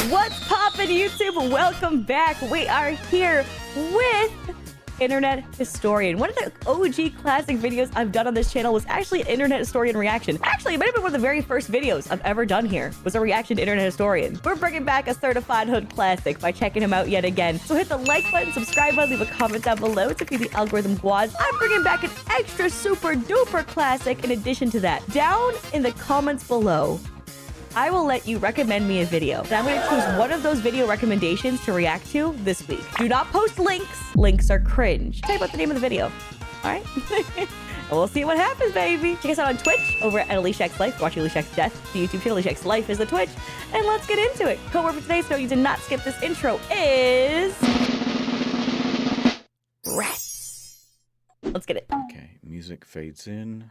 What's poppin', YouTube? Welcome back. We are here with Internet Historian. One of the OG classic videos I've done on this channel was actually an Internet Historian reaction. Actually, it might have been one of the very first videos I've ever done here, was a reaction to Internet Historian. We're bringing back a certified hood classic by checking him out yet again. So hit the like button, subscribe button, leave a comment down below to feed the algorithm quads. I'm bringing back an extra super duper classic in addition to that. Down in the comments below, I will let you recommend me a video. And I'm going to choose one of those video recommendations to react to this week. Do not post links. Links are cringe. Tell you about the name of the video. All right? And we'll see what happens, baby. Check us out on Twitch over at Aliciaxlife. Watch Aliciaxdeath. The YouTube channel Aliciaxlife is the Twitch. And let's get into it. Code word for today, so you did not skip this intro, is rats. Let's get it. Okay, music fades in.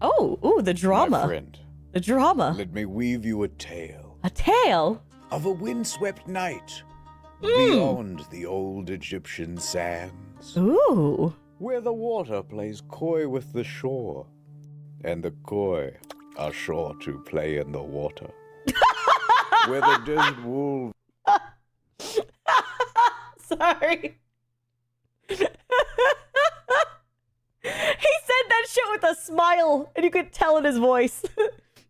Oh, ooh, the drama. My friend, the drama. let me weave you a tale A tale? of a windswept night beyond the old Egyptian sands, Ooh. where the water plays coy with the shore, and the coy are sure to play in the water, where the desert wolves... Sorry. He said that shit with a smile, and you could tell in his voice.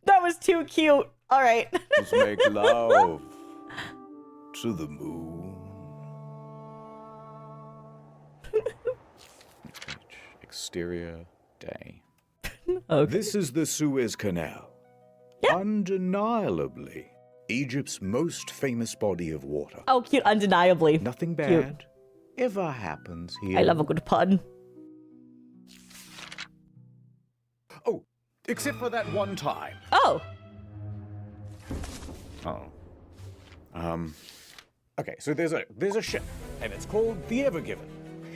That was too cute. All right. make love to the moon. Exterior day. Okay. This is the Suez Canal. Yeah. Undeniably, Egypt's most famous body of water. Oh, cute. Undeniably. Nothing Cute. bad ever happens here. I love a good pun. Oh, except for that one time. Oh. Okay, so there's a ship, and it's called the Ever Given.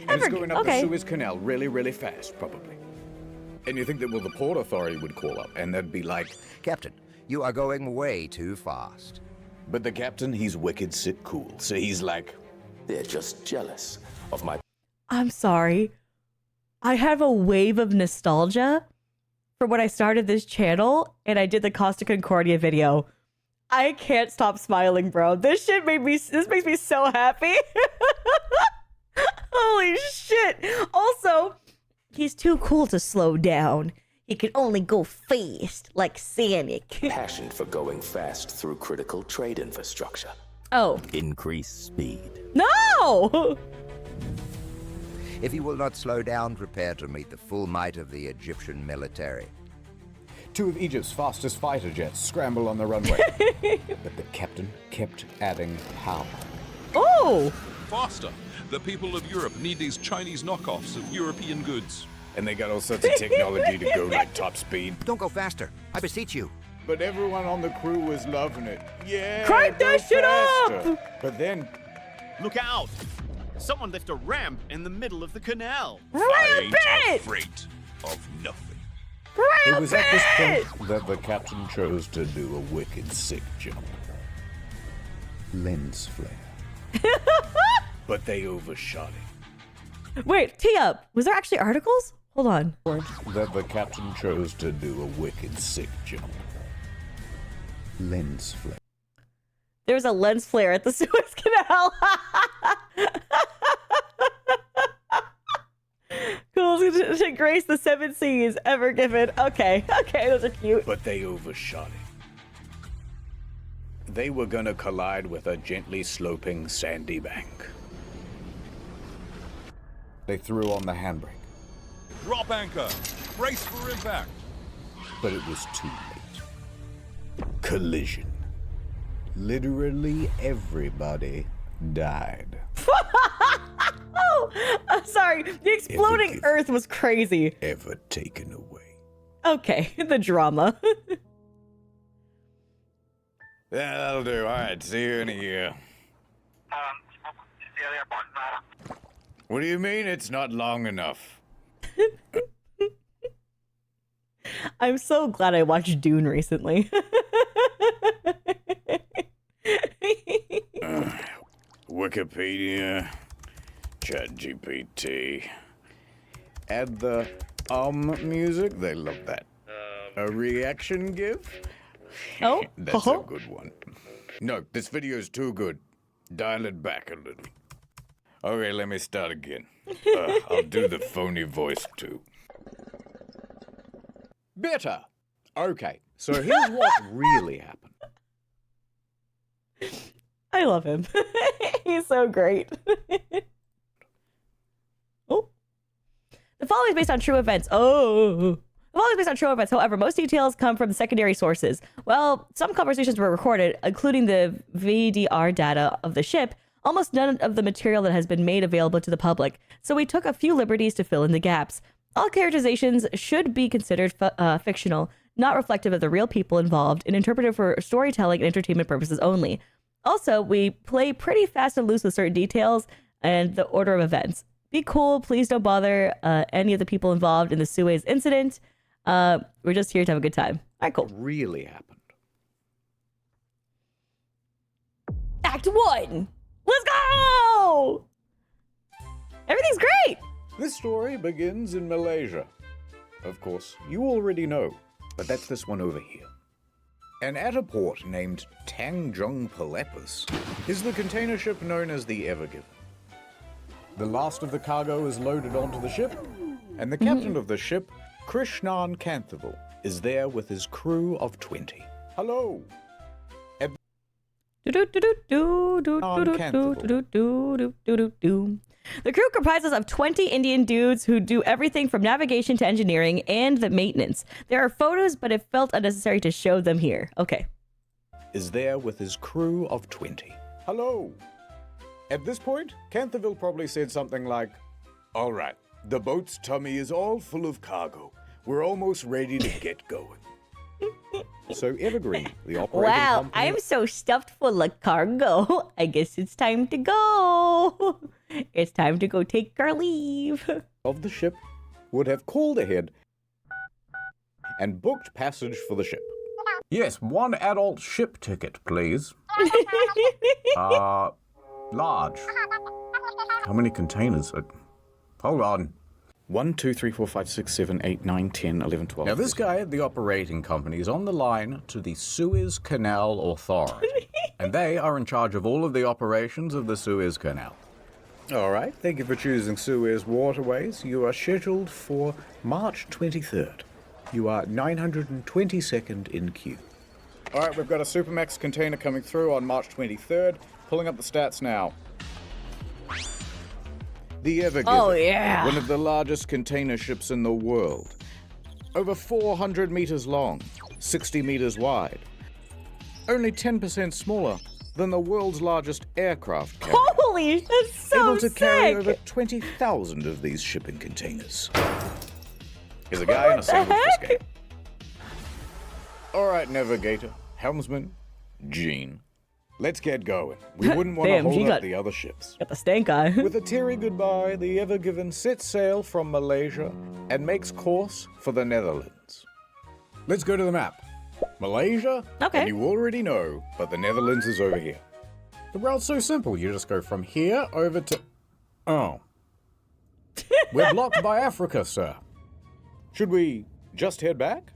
And it's going up okay. the Suez Canal really, really fast, probably. And you think that, well, the Port Authority would call up, and they'd be like, Captain, you are going way too fast. but the captain, he's wicked sick cool. So he's like, They're just jealous of my I'm sorry. I have a wave of nostalgia for when I started this channel and I did the Costa Concordia video. I can't stop smiling, bro. This makes me so happy. Holy shit. Also, he's too cool to slow down. He can only go fast, like Sonic. passion for going fast through critical trade infrastructure. Oh, Increase speed. no! If you will not slow down, prepare to meet the full might of the Egyptian military. two of Egypt's fastest fighter jets scramble on the runway. But the captain kept adding power. Oh! Faster! The people of Europe need these Chinese knockoffs of European goods. And they got all sorts of technology to go like top speed. Don't go faster, I beseech you. But everyone on the crew was loving it. Yeah, Crank go that shit faster. up! But then, Look out! Someone left a ramp in the middle of the canal. I ain't Rampant! afraid of nothing. it was at this point that the captain chose to do a wicked sick jump. Lens flare. But they overshot it. Wait, tee up. Was there actually articles? Hold on. That the captain chose to do a wicked sick jump. Lens flare. There's a lens flare at the Suez Canal. Cool, to grace the 7 seas ever given. Okay, those are cute. But they overshot it. They were gonna collide with a gently sloping sandy bank. They threw on the handbrake, Drop anchor! Brace for impact! but it was too late. Collision. Literally everybody died. Oh, I'm sorry. The exploding given. earth was crazy. Ever taken away. Okay, the drama. Yeah, that'll do. All right, see you in a year. What do you mean it's not long enough? I'm so glad I watched Dune recently. Wikipedia, ChatGPT. Add the music. They love that. A reaction GIF? Oh, That's a good one. No, this video is too good. Dial it back a little. Okay, let me start again. I'll do the phony voice too. Better. Okay, so here's what really happened. I love him. He's so great. Oh. The following is based on true events. Oh. The following is based on true events. However, most details come from secondary sources. Well, some conversations were recorded, including the VDR data of the ship. Almost none of the material that has been made available to the public. So we took a few liberties to fill in the gaps. All characterizations should be considered fictional, not reflective of the real people involved, and interpreted for storytelling and entertainment purposes only. Also, we play pretty fast and loose with certain details and the order of events. Be cool. Please don't bother any of the people involved in the Suez incident. We're just here to have a good time. All right, cool. What really happened? Act 1. Let's go! Everything's great. This story begins in Malaysia. Of course, you already know, but that's this one over here. And at a port named Tanjung Pelepus is the container ship known as the Ever Given. The last of the cargo is loaded onto the ship, and the captain of the ship, Krishnan Kanthaval, is there with his crew of 20. Hello! The crew comprises of 20 Indian dudes who do everything from navigation to engineering and the maintenance. There are photos, but it felt unnecessary to show them here. Okay. Is there with his crew of 20. Hello! At this point, Kanthaval probably said something like, "All right, the boat's tummy is all full of cargo. We're almost ready to get going." So Evergreen, the operating Wow, company I'm so stuffed full of cargo. I guess it's time to go. It's time to go take our leave. of the ship, would have called ahead and booked passage for the ship. Yes, one adult ship ticket, please. Large. How many containers? Hold on. 1, 2, 3, 4, 5, 6, 7, 8, 9, 10, 11, 12. Now, this guy at the operating company is on the line to the Suez Canal Authority, and they are in charge of all of the operations of the Suez Canal. All right, thank you for choosing Suez Waterways. You are scheduled for March 23rd. You are 922nd in queue. All right, we've got a Supermax container coming through on March 23rd. Pulling up the stats now. The Ever Given, Oh, yeah. one of the largest container ships in the world. Over 400 meters long, 60 meters wide. Only 10% smaller than the world's largest aircraft carrier. Holy, that's so Able to carry sick. over 20,000 of these shipping containers. Here's a guy in a single heck? escape. All right, navigator, helmsman, Gene. Let's get going. We wouldn't want to Damn, hold Gene up got- the other ships. Got the stank eye. With a teary goodbye, the Ever Given sets sail from Malaysia and makes course for the Netherlands. Let's go to the map. Malaysia? Okay. And you already know, but the Netherlands is over here. The route's so simple. You just go from here over to... Oh. We're blocked by Africa, sir. Should we just head back?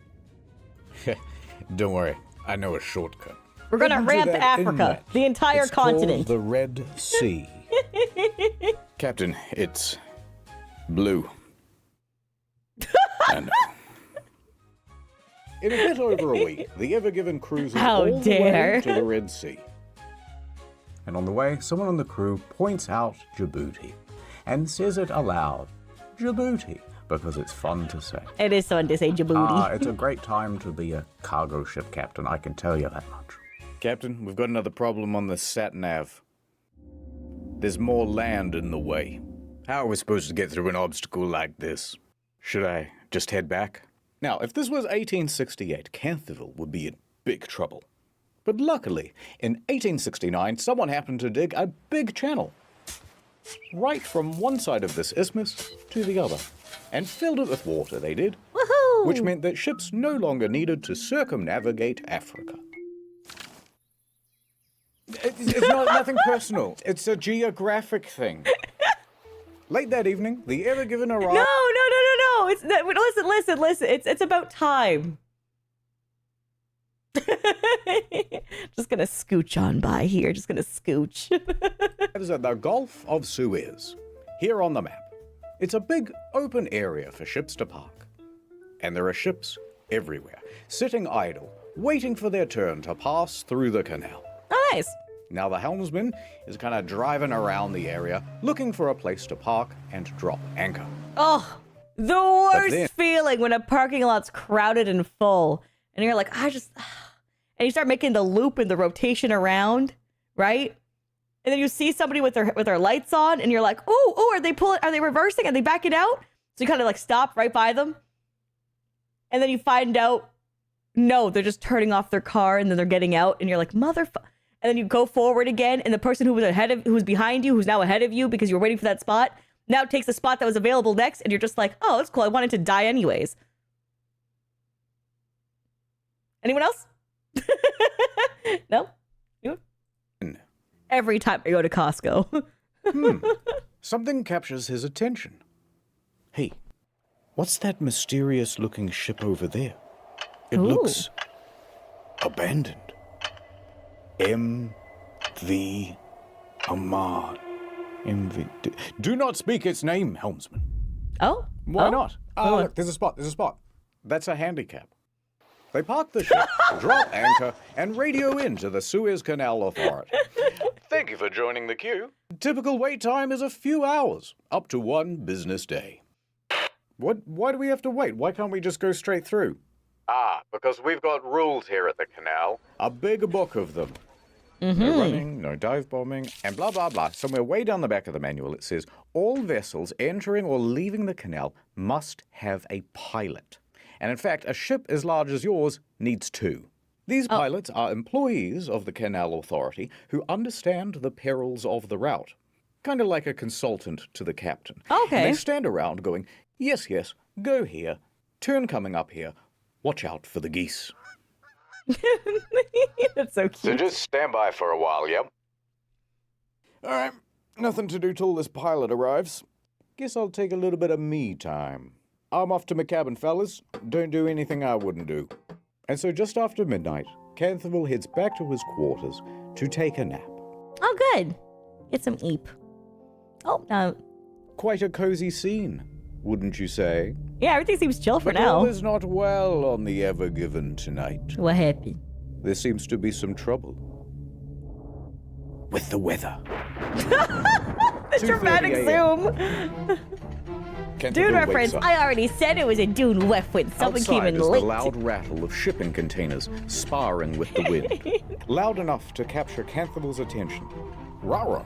Don't worry. I know a shortcut. We're gonna Head into ramp that Africa, inlet. the entire It's called continent. the Red Sea. Captain, it's blue. I know. In a bit over a week, the Ever Given cruises How all the dare. way to the Red Sea. And on the way, someone on the crew points out Djibouti and says it aloud. Djibouti, because it's fun to say. It is fun to say Djibouti. It's a great time to be a cargo ship captain, I can tell you that much. Captain, we've got another problem on the sat-nav. There's more land in the way. How are we supposed to get through an obstacle like this? Should I just head back? Now, if this was 1868, Kanthaval would be in big trouble. But luckily, in 1869, someone happened to dig a big channel. Right from one side of this isthmus to the other. And filled it with water, they did. Woohoo! Which meant that ships no longer needed to circumnavigate Africa. It's not nothing personal. It's a geographic thing. Late that evening, the Ever Given arrived. No. It's listen. It's about time. Just gonna scooch on by here. Just gonna scooch. There's the Gulf of Suez, here on the map. It's a big open area for ships to park. And there are ships everywhere, sitting idle, waiting for their turn to pass through the canal. Oh, nice. Now the helmsman is kind of driving around the area, looking for a place to park and drop anchor. Oh, the worst feeling when a parking lot's crowded and full. And you're like, and you start making the loop and the rotation around, right? And then you see somebody with their lights on, and you're like, oh, are they reversing? Are they backing out? So you kind of like stop right by them. And then you find out, no, they're just turning off their car, and then they're getting out, and you're like, motherfucker. And then you go forward again, and the person who was behind you, who's now ahead of you because you were waiting for that spot, now takes the spot that was available next, and you're just like, oh, that's cool. I wanted to die anyways. Anyone else? No? You? Every time I go to Costco. Something captures his attention. Hey, what's that mysterious-looking ship over there? It looks abandoned. M.V. Ahmad. M.V. Do not speak its name, helmsman. Oh? Why not? Look, there's a spot. That's a handicap. They park the ship, drop anchor, and radio into the Suez Canal Authority. Thank you for joining the queue. Typical wait time is a few hours, up to 1 business day. Why do we have to wait? Why can't we just go straight through? Because we've got rules here at the canal. A big book of them. No running, no dive bombing, and blah, blah, blah. Somewhere way down the back of the manual it says, all vessels entering or leaving the canal must have a pilot. And in fact, a ship as large as yours needs 2. These pilots are employees of the Canal Authority who understand the perils of the route. Kind of like a consultant to the captain. Okay. And they stand around going, yes, go here, turn coming up here, watch out for the geese. That's so cute. So just stand by for a while, yep? All right, nothing to do till this pilot arrives. Guess I'll take a little bit of me time. I'm off to my cabin, fellas. Don't do anything I wouldn't do. And so just after midnight, Canthaville heads back to his quarters to take a nap. Oh, good. Get some eep. Oh, no. Quite a cozy scene, wouldn't you say? Yeah, everything seems chill for But now. all is not well on the Ever Given tonight. What happened? There seems to be some trouble with the weather. The dramatic 2:30 zoom. Canthaville Dune wakes reference. up. I already said it was a Dune reference. Someone came Outside in is late. the loud rattle of shipping containers sparring with the wind. Loud enough to capture Canthaville's attention. Rah-rah.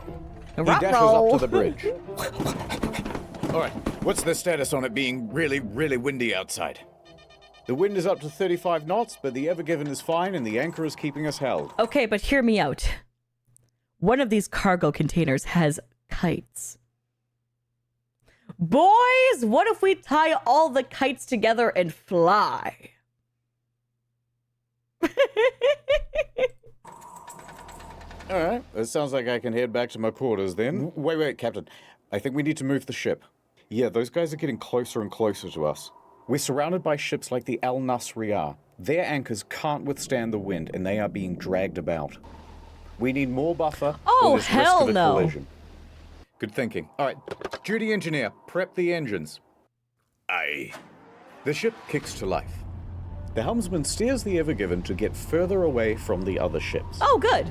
He dashes up to the bridge. All right, what's the status on it being really, really windy outside? The wind is up to 35 knots, but the Ever Given is fine and the anchor is keeping us held. Okay, but hear me out. One of these cargo containers has kites. Boys, what if we tie all the kites together and fly? All right, it sounds like I can head back to my quarters then. Wait, Captain. I think we need to move the ship. Yeah, those guys are getting closer and closer to us. We're surrounded by ships like the Al Nasriyah. Their anchors can't withstand the wind, and they are being dragged about. We need more buffer. Oh, or there's hell risk of a no. collision. Good thinking. All right, duty engineer, prep the engines. Aye. The ship kicks to life. The helmsman steers the Ever Given to get further away from the other ships. Oh, good.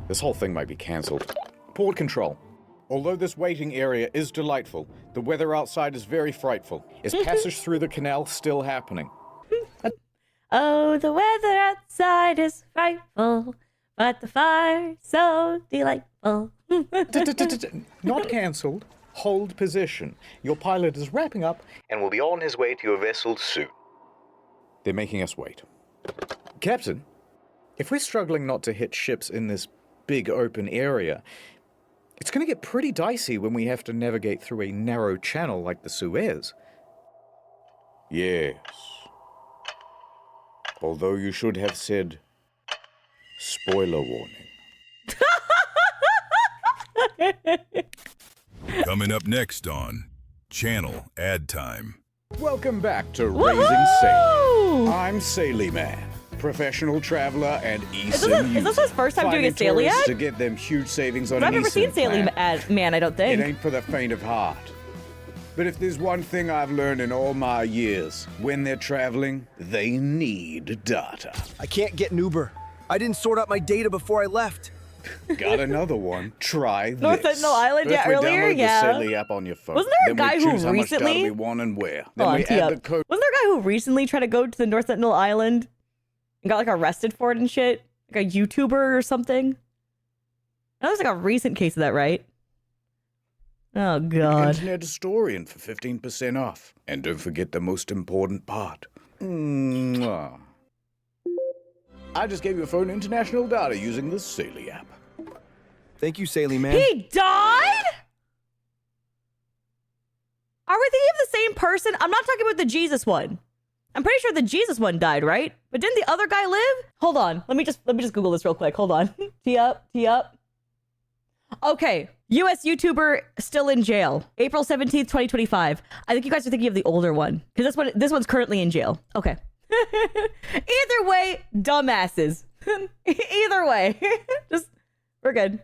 This whole thing might be cancelled. Port control. Although this waiting area is delightful, the weather outside is very frightful. Is passage through the canal still happening? Oh, the weather outside is frightful, but the fire so delightful. Not cancelled. Hold position. Your pilot is wrapping up and will be on his way to your vessel soon. They're making us wait. Captain, if we're struggling not to hit ships in this big open area, it's going to get pretty dicey when we have to navigate through a narrow channel like the Suez. Yes. Although you should have said, spoiler warning. Coming up next on Channel Ad Time. Welcome back to Woohoo! Raising Sail. I'm Saily Man, professional traveler and Is this his first time doing a Saley ad? to get them huge savings on I've an never seen eSIM Saley plan. ad, man, I don't think. It ain't for the faint of heart. But if there's one thing I've learned in all my years, when they're traveling, they need data. I can't get an Uber. I didn't sort out my data before I left. Got another one? Try this. North Sentinel Island, yeah, First we earlier, download yeah. the Saley app on your phone. Wasn't there a Then guy we who choose how much data recently- we want and where. Then Hold we on, tee add up. the code. Wasn't there a guy who recently tried to go to the North Sentinel Island and got like arrested for it and shit? Like a YouTuber or something? That was like a recent case of that, right? Oh god. Internet historian for 15% off. And don't forget the most important part. Mwah. I just gave your phone international data using the Saley app. Thank you, Saley man. He died? Are we thinking of the same person? I'm not talking about the Jesus one. I'm pretty sure the Jesus one died, right? But didn't the other guy live? Hold on. Let me just Google this real quick. Hold on. Tee up. Okay. US YouTuber still in jail. April 17th, 2025. I think you guys are thinking of the older one. Because this one's currently in jail. Okay. Either way, dumbasses. Either way. We're good.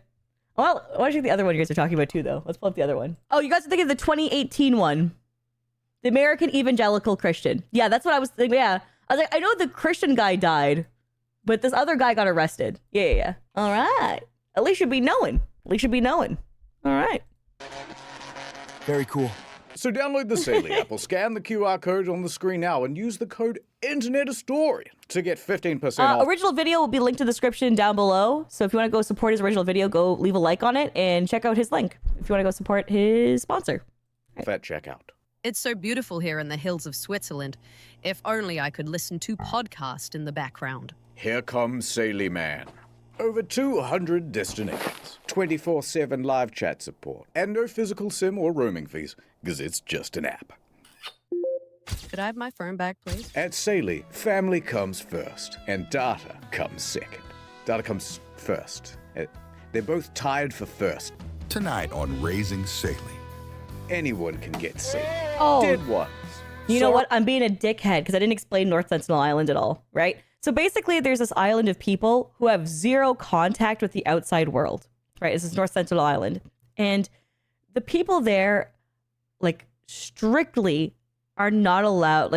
Well, I want to check the other one you guys are talking about too, though. Let's pull up the other one. Oh, you guys are thinking of the 2018 one. The American Evangelical Christian. Yeah, that's what I was thinking. Yeah. I was like, I know the Christian guy died, but this other guy got arrested. Yeah. All right. At least you'd be knowing. All right. Very cool. So download the Saley app or scan the QR code on the screen now and use the code Internet Historian to get 15% off. Original video will be linked in the description down below. So if you want to go support his original video, go leave a like on it and check out his link if you want to go support his sponsor. At checkout. It's so beautiful here in the hills of Switzerland. If only I could listen to podcast in the background. Here comes Saley Man. Over 200 destinations, 24/7 live chat support, and no physical SIM or roaming fees, because it's just an app. Could I have my phone back, please? At Saley, family comes first, and data comes second. Data comes first. They're both tied for first. Tonight on Raising Saley. Anyone can get Saley. Oh. Did once. You know what? I'm being a dickhead because I didn't explain North Sentinel Island at all, right? So basically, there's this island of people who have zero contact with the outside world, right? This is North Sentinel Island. And the people there, like, strictly are not allowed,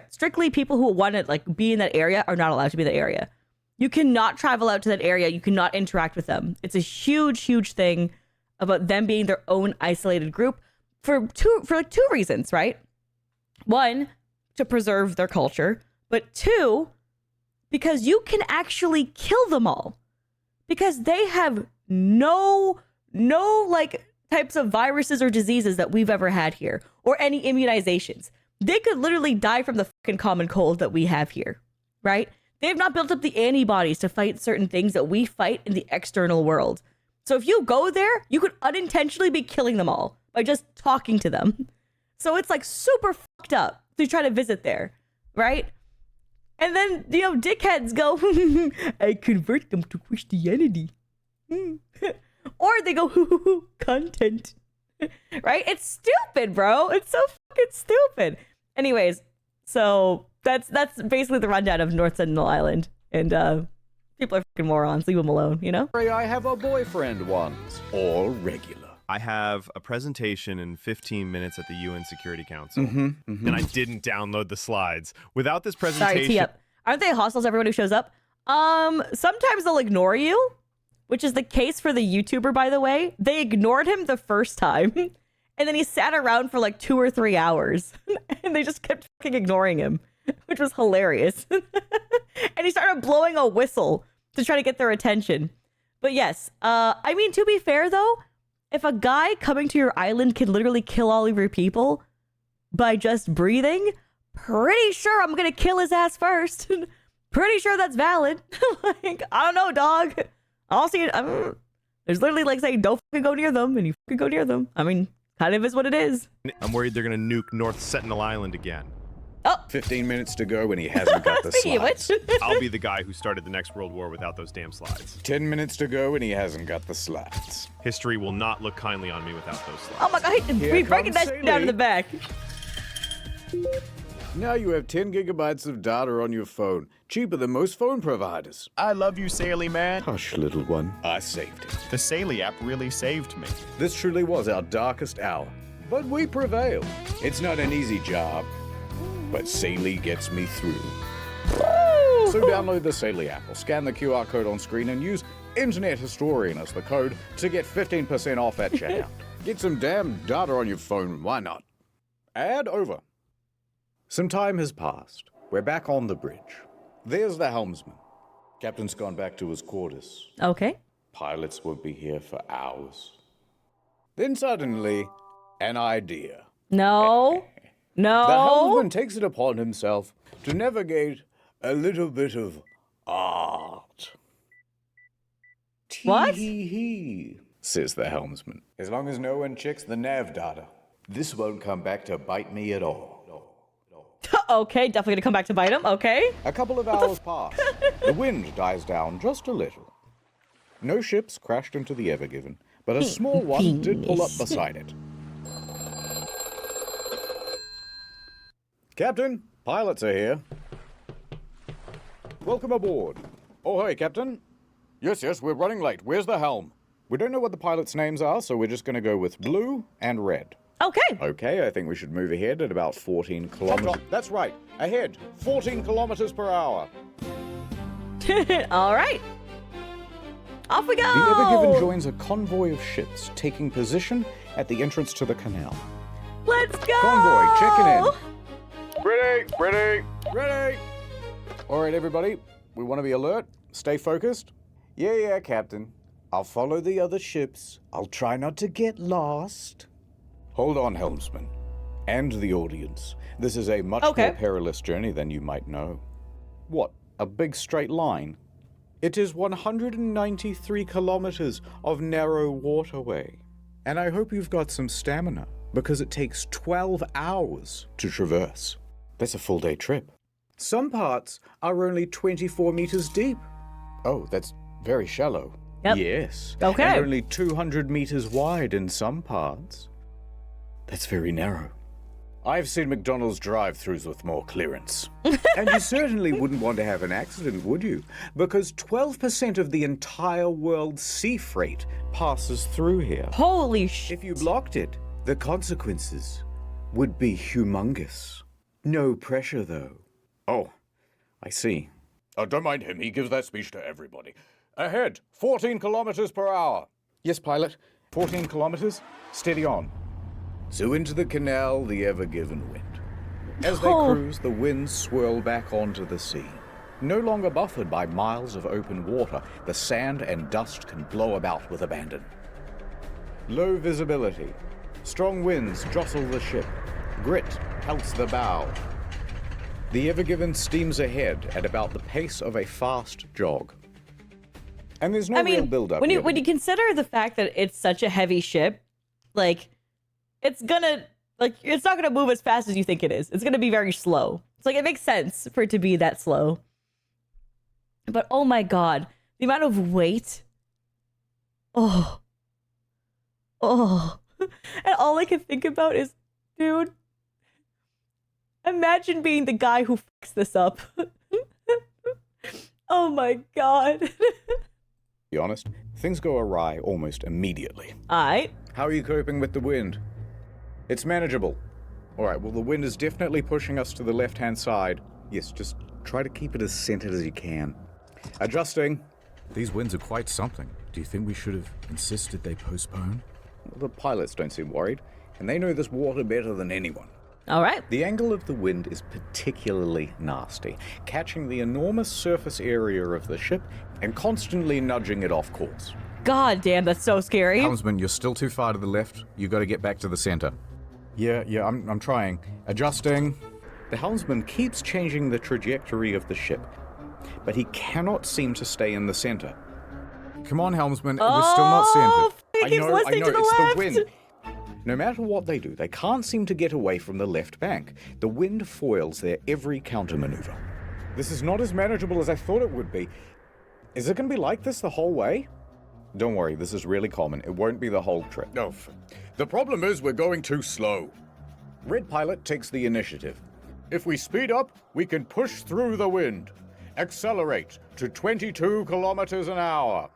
strictly people who want to, like, be in that area are not allowed to be in that area. You cannot travel out to that area. You cannot interact with them. It's a huge, huge thing about them being their own isolated group for two reasons, right? One, to preserve their culture, but two, because you can actually kill them all because they have no like types of viruses or diseases that we've ever had here or any immunizations. They could literally die from the fucking common cold that we have here, right? They've not built up the antibodies to fight certain things that we fight in the external world. So if you go there, you could unintentionally be killing them all by just talking to them. So it's like super fucked up to try to visit there, right? And then, dickheads go, I convert them to Christianity. Or they go, content. Right? It's stupid, bro. It's so fucking stupid. Anyways, so that's basically the rundown of North Sentinel Island. And people are fucking morons. Leave them alone, you know? I have a boyfriend once. All regular. I have a presentation in 15 minutes at the UN Security Council, and I didn't download the slides. Without this presentation... Sorry, tee up. Aren't they hostile to everyone who shows up? Sometimes they'll ignore you, which is the case for the YouTuber, by the way. They ignored him the first time, and then he sat around for like 2 or 3 hours, and they just kept fucking ignoring him, which was hilarious. And he started blowing a whistle to try to get their attention. But yes, I mean, to be fair, though, if a guy coming to your island can literally kill all of your people by just breathing, pretty sure I'm gonna kill his ass first. Pretty sure that's valid. Like, I don't know, dog. I'll see it. There's literally like saying, don't fucking go near them, and you fucking go near them. I mean, kind of is what it is. I'm worried they're gonna nuke North Sentinel Island again. Oh. 15 minutes to go and he hasn't got the slides. I'll be the guy who started the next world war without those damn slides. 10 minutes to go and he hasn't got the slides. History will not look kindly on me without those slides. Oh my god, we breaking that shit down to the back. Now you have 10 gigabytes of data on your phone, cheaper than most phone providers. I love you, Saily man. Hush, little one. I saved it. The Saily app really saved me. This truly was our darkest hour, but we prevailed. It's not an easy job, but Saily gets me through. So download the Saily app or scan the QR code on screen and use Internet Historian as the code to get 15% off at checkout. Get some damn data on your phone, why not? Ad over. Some time has passed. We're back on the bridge. There's the helmsman. Captain's gone back to his quarters. Okay. Pilots won't be here for hours. Then suddenly, an idea. No. No. The helmsman takes it upon himself to navigate a little bit of art. What? Tee-hee-hee, says the helmsman. As long as no one checks the nav data, this won't come back to bite me at all. Okay, definitely gonna come back to bite him. Okay. A couple of hours pass. The wind dies down just a little. No ships crashed into the Ever Given, but a small one did pull up beside it. Captain, pilots are here. Welcome aboard. Oh, hey, Captain. Yes, we're running late. Where's the helm? We don't know what the pilots' names are, so we're just going to go with blue and red. Okay. Okay, I think we should move ahead at about 14 kilometers. That's right. Ahead. 14 kilometers per hour. All right. Off we go. The Ever Given joins a convoy of ships taking position at the entrance to the canal. Let's go. Convoy, checking in. Ready. All right, everybody. We want to be alert. Stay focused. Yeah, Captain. I'll follow the other ships. I'll try not to get lost. Hold on, helmsman. And the audience. This is a much more perilous journey than you might know. What, a big straight line? It is 193 kilometers of narrow waterway. And I hope you've got some stamina, because it takes 12 hours to traverse. That's a full day trip. Some parts are only 24 meters deep. Oh, that's very shallow. Yep. Yes. Okay. And only 200 meters wide in some parts. That's very narrow. I've seen McDonald's drive-thrus with more clearance. And you certainly wouldn't want to have an accident, would you? Because 12% of the entire world's sea freight passes through here. Holy shit. If you blocked it, the consequences would be humongous. No pressure, though. Oh, I see. Oh, don't mind him. He gives that speech to everybody. Ahead, 14 kilometers per hour. Yes, pilot. 14 kilometers. Steady on. So into the canal the Ever Given went. As they cruise, the winds swirl back onto the sea. No longer buffered by miles of open water, the sand and dust can blow about with abandon. Low visibility. Strong winds jostle the ship. Grit pelts the bow. The Ever Given steams ahead at about the pace of a fast jog. And there's no real build-up. When you consider the fact that it's such a heavy ship, like, it's not gonna move as fast as you think it is. It's gonna be very slow. It's like, it makes sense for it to be that slow. But oh my god, the amount of weight. Oh. And all I can think about is, dude, imagine being the guy who fucks this up. Oh my god. To be honest, things go awry almost immediately. Alright. How are you coping with the wind? It's manageable. Alright, well, the wind is definitely pushing us to the left-hand side. Yes, just try to keep it as centered as you can. Adjusting. These winds are quite something. Do you think we should have insisted they postpone? Well, the pilots don't seem worried, and they know this water better than anyone. Alright. The angle of the wind is particularly nasty, catching the enormous surface area of the ship and constantly nudging it off course. God damn, that's so scary. Helmsman, you're still too far to the left. You got to get back to the center. Yeah, I'm trying. Adjusting. The helmsman keeps changing the trajectory of the ship, but he cannot seem to stay in the center. Come on, helmsman, we're still not centered. He keeps listening to the it's left. the wind. No matter what they do, they can't seem to get away from the left bank. The wind foils their every countermaneuver. This is not as manageable as I thought it would be. Is it going to be like this the whole way? Don't worry, this is really common. It won't be the whole trip. No, the problem is we're going too slow. Red pilot takes the initiative. If we speed up, we can push through the wind. Accelerate to 22 kilometers an hour.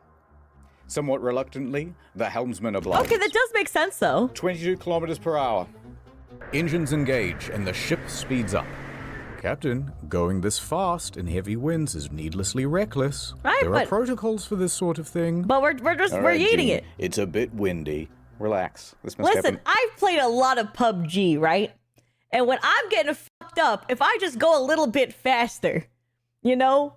Somewhat reluctantly, the helmsman obliges. Okay, that does make sense, though. 22 kilometers per hour. Engines engage and the ship speeds up. Captain, going this fast in heavy winds is needlessly reckless. Right, there are but- protocols for this sort of thing. But we're eating it. It's a bit windy. Relax. This must Listen, happen. I've played a lot of PUBG, right? And when I'm getting fucked up, if I just go a little bit faster, you know,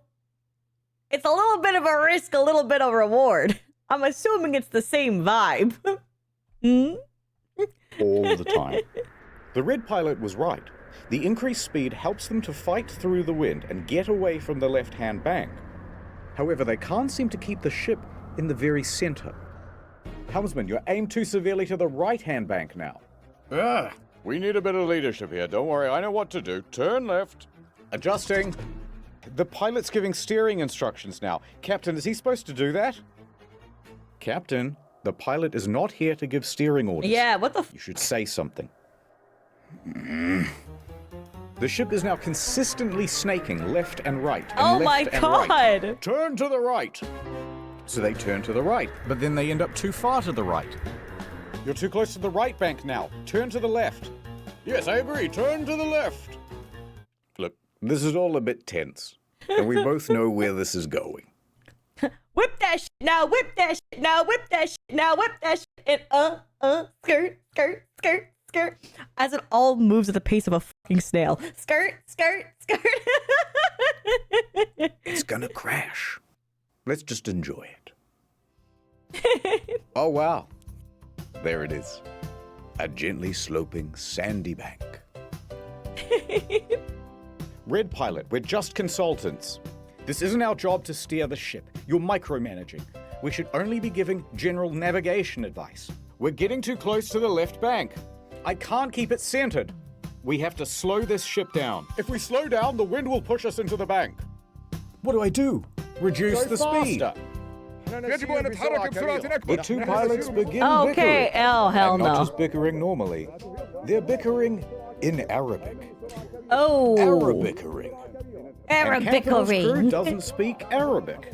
it's a little bit of a risk, a little bit of a reward. I'm assuming it's the same vibe. All the time. The Red pilot was right. The increased speed helps them to fight through the wind and get away from the left-hand bank. However, they can't seem to keep the ship in the very center. Helmsman, you're aimed too severely to the right-hand bank now. We need a bit of leadership here. Don't worry, I know what to do. Turn left. Adjusting. The pilot's giving steering instructions now. Captain, is he supposed to do that? Captain, the pilot is not here to give steering orders. Yeah, what the You should say something. The ship is now consistently snaking left and right. And Oh left my and god! Right. Turn to the right. So they turn to the right, but then they end up too far to the right. You're too close to the right bank now. Turn to the left. Yes, I agree. Turn to the left. Look, this is all a bit tense, and we both know where this is going. Whip that shit now, whip that shit now, whip that shit now, whip that shit, and skirt, skirt, skirt, skirt. As it all moves at the pace of a fucking snail. Skirt, skirt, skirt. It's gonna crash. Let's just enjoy it. Oh, wow. There it is. A gently sloping sandy bank. Red pilot, we're just consultants. This isn't our job to steer the ship. You're micromanaging. We should only be giving general navigation advice. We're getting too close to the left bank. I can't keep it centered. We have to slow this ship down. If we slow down, the wind will push us into the bank. What do I do? Reduce the speed. The two pilots begin Okay, bickering. oh, hell And not no. just bickering normally. They're bickering in Arabic. Oh. Arabickering. And Campbell's crew Arabickering. doesn't speak Arabic.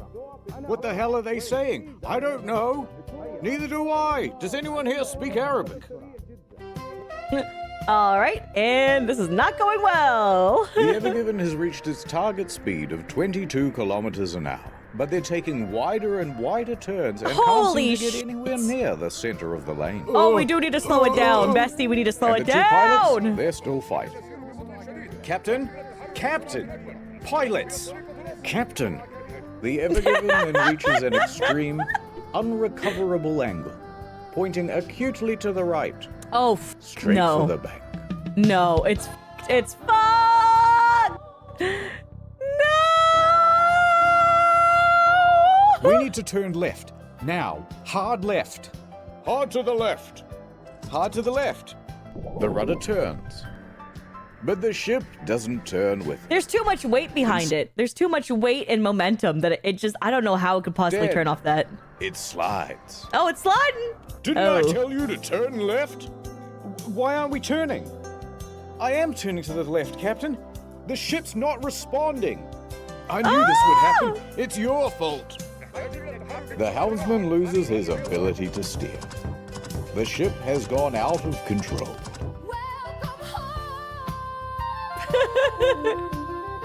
What the hell are they saying? I don't know. Neither do I. Does anyone here speak Arabic? All right, and this is not going well. The Ever Given has reached its target speed of 22 kilometers an hour. But they're taking wider and wider turns and Holy can't seem to get anywhere near the center of the lane. Oh, we do need to slow it down, bestie. We need to slow And it the two pilots, down. they're still fighting. Captain? Captain! Pilots! Captain! The Ever Given then reaches an extreme, unrecoverable angle, pointing acutely to the right, Oh, straight no. for the bank. No, it's fun. No. We need to turn left. Now. Hard left. Hard to the left. Hard to the left. The rudder turns. But the ship doesn't turn with it. There's too much weight behind it. There's too much weight and momentum that it just, I don't know how it could possibly Dead. turn off that. It slides. Oh, it's sliding. Didn't Oh. I tell you to turn left? Why aren't we turning? I am turning to the left, Captain. The ship's not responding. I knew this would happen. It's your fault. The helmsman loses his ability to steer. The ship has gone out of control.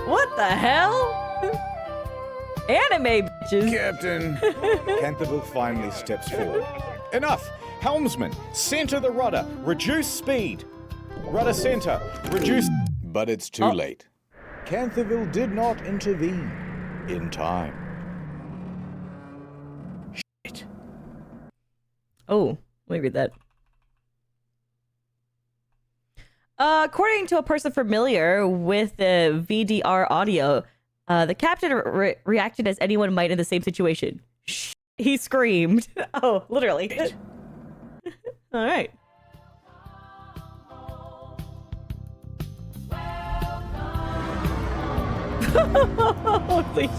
What the hell? Anime bitches. Captain. Canterville finally steps forward. Enough! Helmsman, center the rudder. Reduce speed. Rudder center. Reduce... But it's too late. Canterville did not intervene in time. Shit. Oh, let me read that. According to a person familiar with the VDR audio, the captain reacted as anyone might in the same situation. Shh, he screamed. Oh, literally. All right. Holy shit.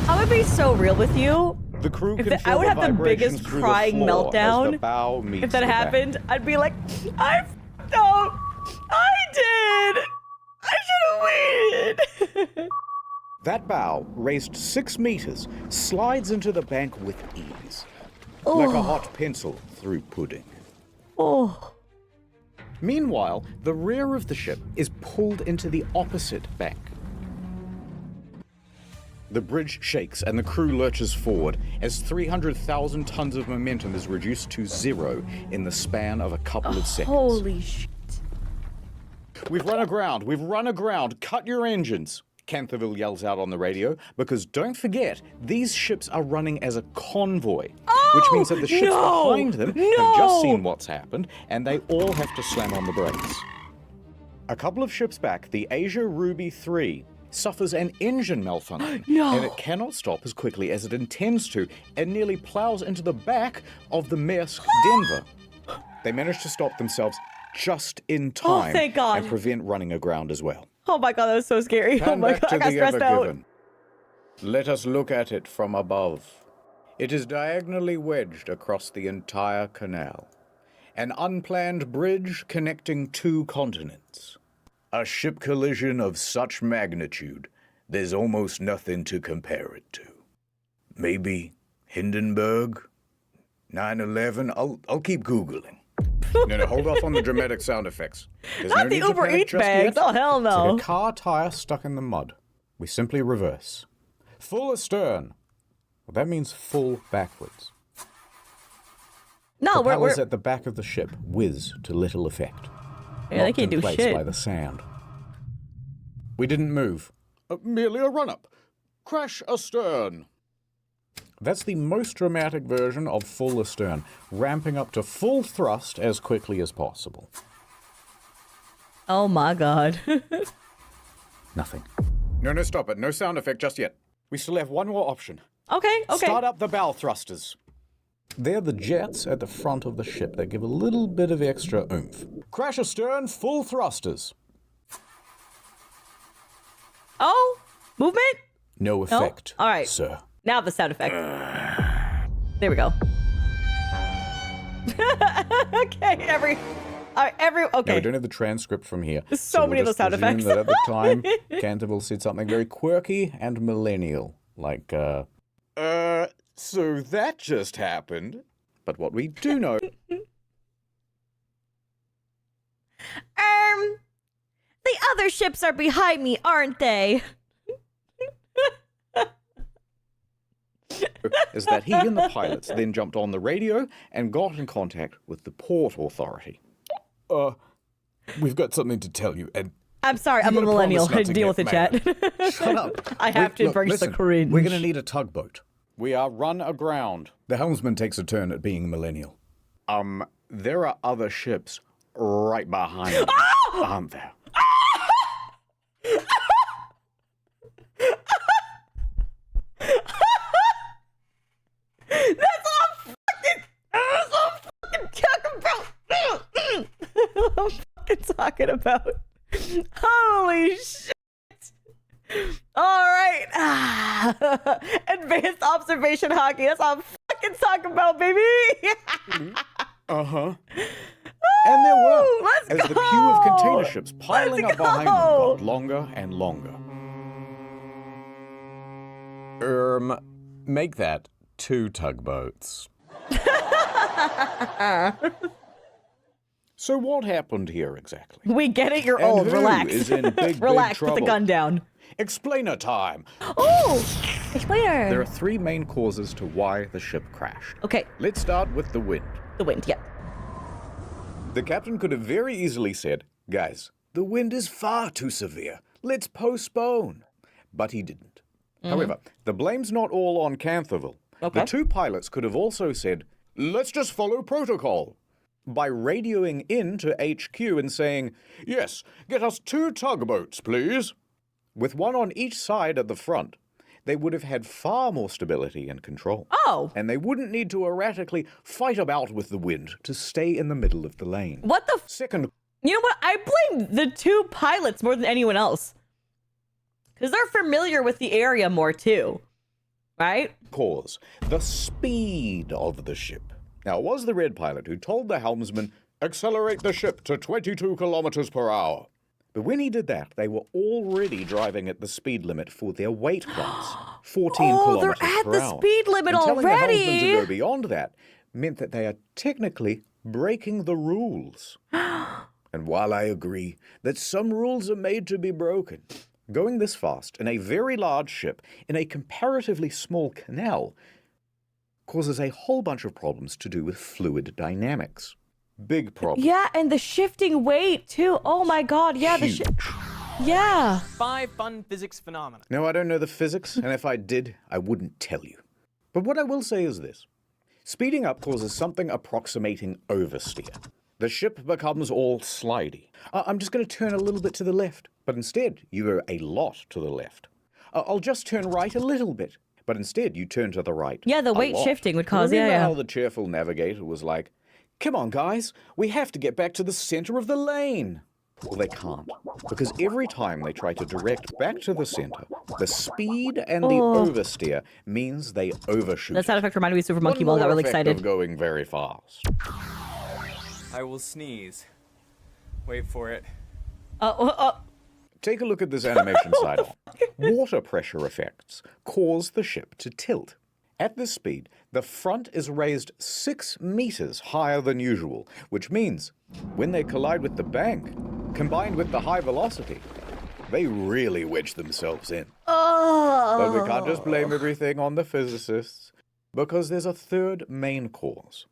I'm gonna be so real with you. The crew can I would have the biggest through crying the floor as meltdown the bow meets if that the happened. bank. I'd be like, I f***ed up. I did. I should have waited. That bow, raised 6 meters, slides into the bank with ease, Oh. like a hot pencil through pudding. Oh. Meanwhile, the rear of the ship is pulled into the opposite bank. The bridge shakes and the crew lurches forward as 300,000 tons of momentum is reduced to 0 in the span of a couple of seconds. Holy shit. We've run aground, we've run aground, cut your engines, Canterville yells out on the radio, because don't forget, these ships are running as a convoy, which means that the ships behind them have just seen what's happened, and they all have to slam on the brakes. A couple of ships back, the Asia Ruby 3 suffers an engine malfunction, and it cannot stop as quickly as it intends to, and nearly plows into the back of the Maersk Denver. They manage to stop themselves just in time thank God. and prevent running aground as well. Oh my God, that was so scary. Pan Oh my back God, to I got the stressed out. Ever-Given. Let us look at it from above. It is diagonally wedged across the entire canal. An unplanned bridge connecting 2 continents. A ship collision of such magnitude, there's almost nothing to compare it to. Maybe Hindenburg? 9/11? I'll keep Googling. No, hold off on the dramatic sound effects. There's Not no the need to Uber panic Eats just bags. yet. Oh, hell It's no. like a car tire stuck in the mud. We simply reverse. Full astern. Well, that means full backwards. No, Propellers we're at the back of the ship whiz to little effect. yeah, they Knocked can't in do place shit. by the sand. We didn't move. Merely a run-up. Crash astern. That's the most dramatic version of full astern, ramping up to full thrust as quickly as possible. Oh my God. Nothing. No, stop it. No sound effect just yet. We still have one more option. Okay. Start up the bow thrusters. They're the jets at the front of the ship that give a little bit of extra oomph. Crash astern, full thrusters. Oh, movement? No effect, All right. sir. Now the sound effect. There we go. Okay, okay. Now, we don't have the transcript from here. There's so many of we'll those sound just presume effects. that at the time, Canterville said something very quirky and millennial, like, so that just happened. But what we do know... The other ships are behind me, aren't they? is that he and the pilots then jumped on the radio and got in contact with the port authority. We've got something to tell you, and I'm sorry, I'm a gotta millennial. promise not to Deal with get it, chat. mad. Shut up. I have to embrace listen, the cringe. We're going to need a tugboat. We are run aground. The helmsman takes a turn at being a millennial. There are other ships right behind us, aren't there? That's all I'm fucking talking about. Holy shit. All right. Advanced observation hockey. That's all I'm fucking talking about, baby. Uh-huh. And there were, Let's as go. the queue of container ships piling Let's up behind them go. got longer and longer. Make that 2 tugboats. So what happened here exactly? We get it, you're And old. who Relax. is in big Relax, put trouble? the gun down. Explainer time. Oh, explainer. There are 3 main causes to why the ship crashed. Okay, Let's start with the wind. the wind, yeah. The captain could have very easily said, guys, the wind is far too severe. Let's postpone. But he didn't. However, the blame's not all on Canterville. Okay. The 2 pilots could have also said, let's just follow protocol. By radioing in to HQ and saying, yes, get us 2 tugboats, please. With 1 on each side at the front, they would have had far more stability and control. Oh. And they wouldn't need to erratically fight about with the wind to stay in the middle of the lane. What the Second, You know what? I blame the 2 pilots more than anyone else. Because they're familiar with the area more, too. right? Cause the speed of the ship. Now, it was the red pilot who told the helmsman, accelerate the ship to 22 kilometers per hour. But when he did that, they were already driving at the speed limit for their weight class, 14 kilometers they're at per the hour. speed limit and telling the helmsman already. to go beyond that meant that they are technically breaking the rules. And while I agree that some rules are made to be broken, going this fast in a very large ship in a comparatively small canal causes a whole bunch of problems to do with fluid dynamics. Big problem. Yeah, and the shifting weight too. Oh my god, yeah, Huge. Yeah. 5 fun physics phenomena. No, I don't know the physics, and if I did, I wouldn't tell you. But what I will say is this. Speeding up causes something approximating oversteer. The ship becomes all slidey. I'm just going to turn a little bit to the left, but instead you go a lot to the left. I'll just turn right a little bit, but instead you turn to the right. Yeah, the a weight lot. shifting would cause, Remember yeah. how the cheerful navigator was like, come on guys, we have to get back to the center of the lane. Well, they can't, because every time they try to direct back to the center, the speed and the oversteer means they overshoot. That sound effect reminded me of Super Monkey One Ball. I got more really effect excited. of going very fast. I will sneeze. Wait for it. Take a look at this animation side on. Water pressure effects cause the ship to tilt. At this speed, the front is raised 6 meters higher than usual, which means when they collide with the bank, combined with the high velocity, they really wedge themselves in. But we can't just blame everything on the physicists, because there's a third main cause.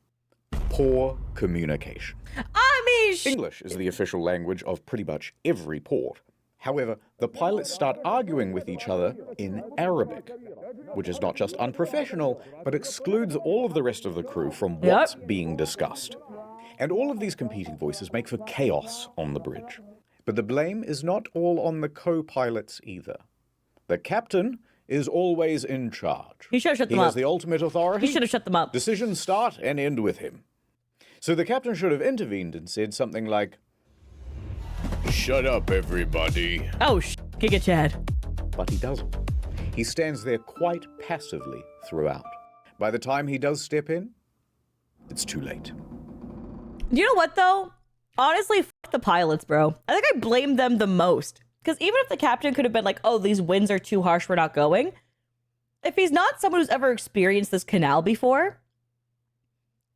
Poor communication. English is the official language of pretty much every port. However, the pilots start arguing with each other in Arabic, which is not just unprofessional, but excludes all of the rest of the crew from what's being discussed. And all of these competing voices make for chaos on the bridge. But the blame is not all on the co-pilots either. The captain is always in charge. He should have shut them He up. has the ultimate authority. He should have shut them up. Decisions start and end with him. So the captain should have intervened and said something like, shut up, everybody. Oh, Giga Chad. But he doesn't. He stands there quite passively throughout. By the time he does step in, it's too late. You know what, though? Honestly, fuck the pilots, bro. I think I blame them the most. Because even if the captain could have been like, oh, these winds are too harsh, we're not going. If he's not someone who's ever experienced this canal before,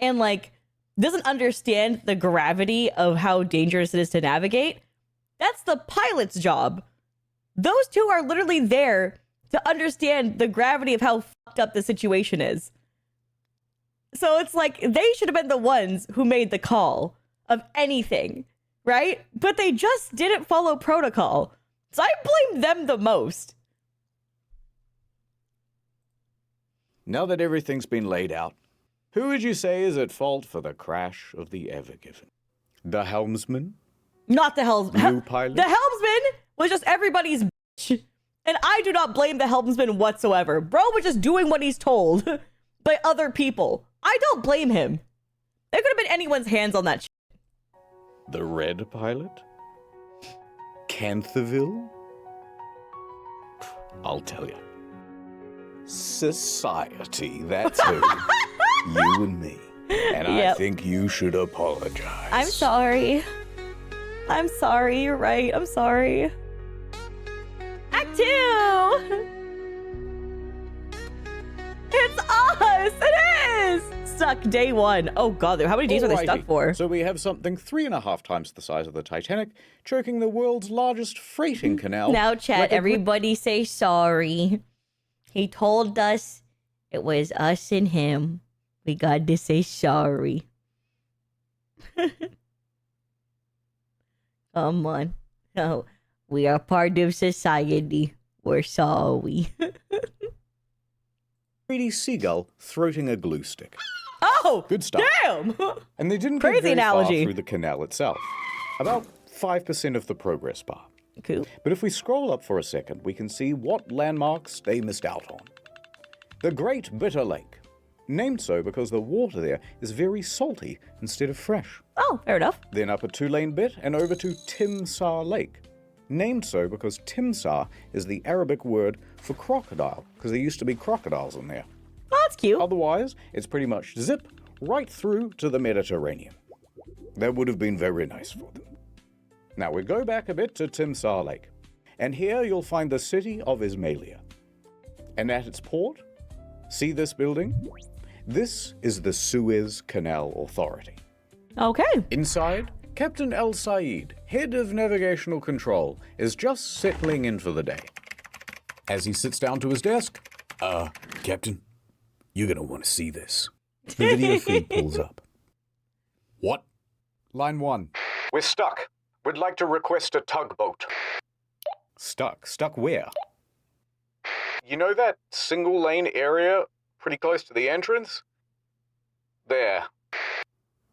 and, like, doesn't understand the gravity of how dangerous it is to navigate, that's the pilot's job. Those two are literally there to understand the gravity of how fucked up the situation is. So it's like they should have been the ones who made the call of anything, right? But they just didn't follow protocol. So I blame them the most. Now that everything's been laid out, who would you say is at fault for the crash of the Ever Given? The helmsman? Not the helmsman. New pilot? The helmsman was just everybody's bitch. And I do not blame the helmsman whatsoever. Bro was just doing what he's told by other people. I don't blame him. There could have been anyone's hands on that shit. The red pilot? Canthaville? I'll tell you. Society, that's who. You and me. And I think you should apologize. I'm sorry. I'm sorry, you're right. I'm sorry. Act 2! It's us! It is! Stuck day 1. Oh god, how many days are they stuck Alrighty. for? So we have something 3.5 times the size of the Titanic, choking the world's largest freighting canal. Now, chat, like everybody say sorry. He told us it was us and him. We got to say sorry. Come on. No, we are part of society. We're sorry. 3D seagull throating a glue stick. Oh! Good stuff. Damn! And they didn't Crazy get very analogy. far through the canal itself. About 5% of the progress bar. Cool. But if we scroll up for a second, we can see what landmarks they missed out on. The Great Bitter Lake. Named so because the water there is very salty instead of fresh. Oh, fair enough. Then up a 2-lane bit and over to Timsar Lake. named so because timsah is the Arabic word for crocodile, because there used to be crocodiles in there. Oh, that's cute. Otherwise, it's pretty much zip right through to the Mediterranean. That would have been very nice for them. Now we go back a bit to Timsah Lake, and here you'll find the city of Ismailia. And at its port, see this building? This is the Suez Canal Authority. Okay. Inside, Captain El Said, head of navigational control, is just settling in for the day. As he sits down to his desk, Captain, you're gonna want to see this. the video feed pulls up. What? Line 1. We're stuck. We'd like to request a tugboat. Stuck? Stuck where? You know that single lane area pretty close to the entrance? There.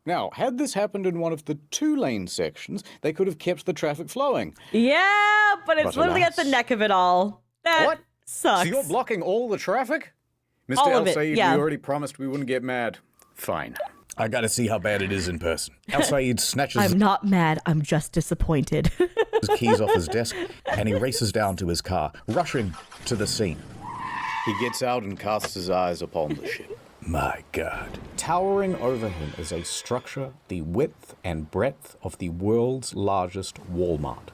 Now, had this happened in one of the 2-lane sections, they could have kept the traffic flowing. Yeah, but it's literally at the neck of it all. That What? sucks. So you're blocking all the traffic? Mr. All El of it, Said, yeah. we already promised we wouldn't get mad. Fine. I gotta see how bad it is in person. El Said snatches I'm not mad. I'm just disappointed. his keys off his desk and he races down to his car, rushing to the scene. He gets out and casts his eyes upon the ship. My God. Towering over him is a structure the width and breadth of the world's largest Walmart,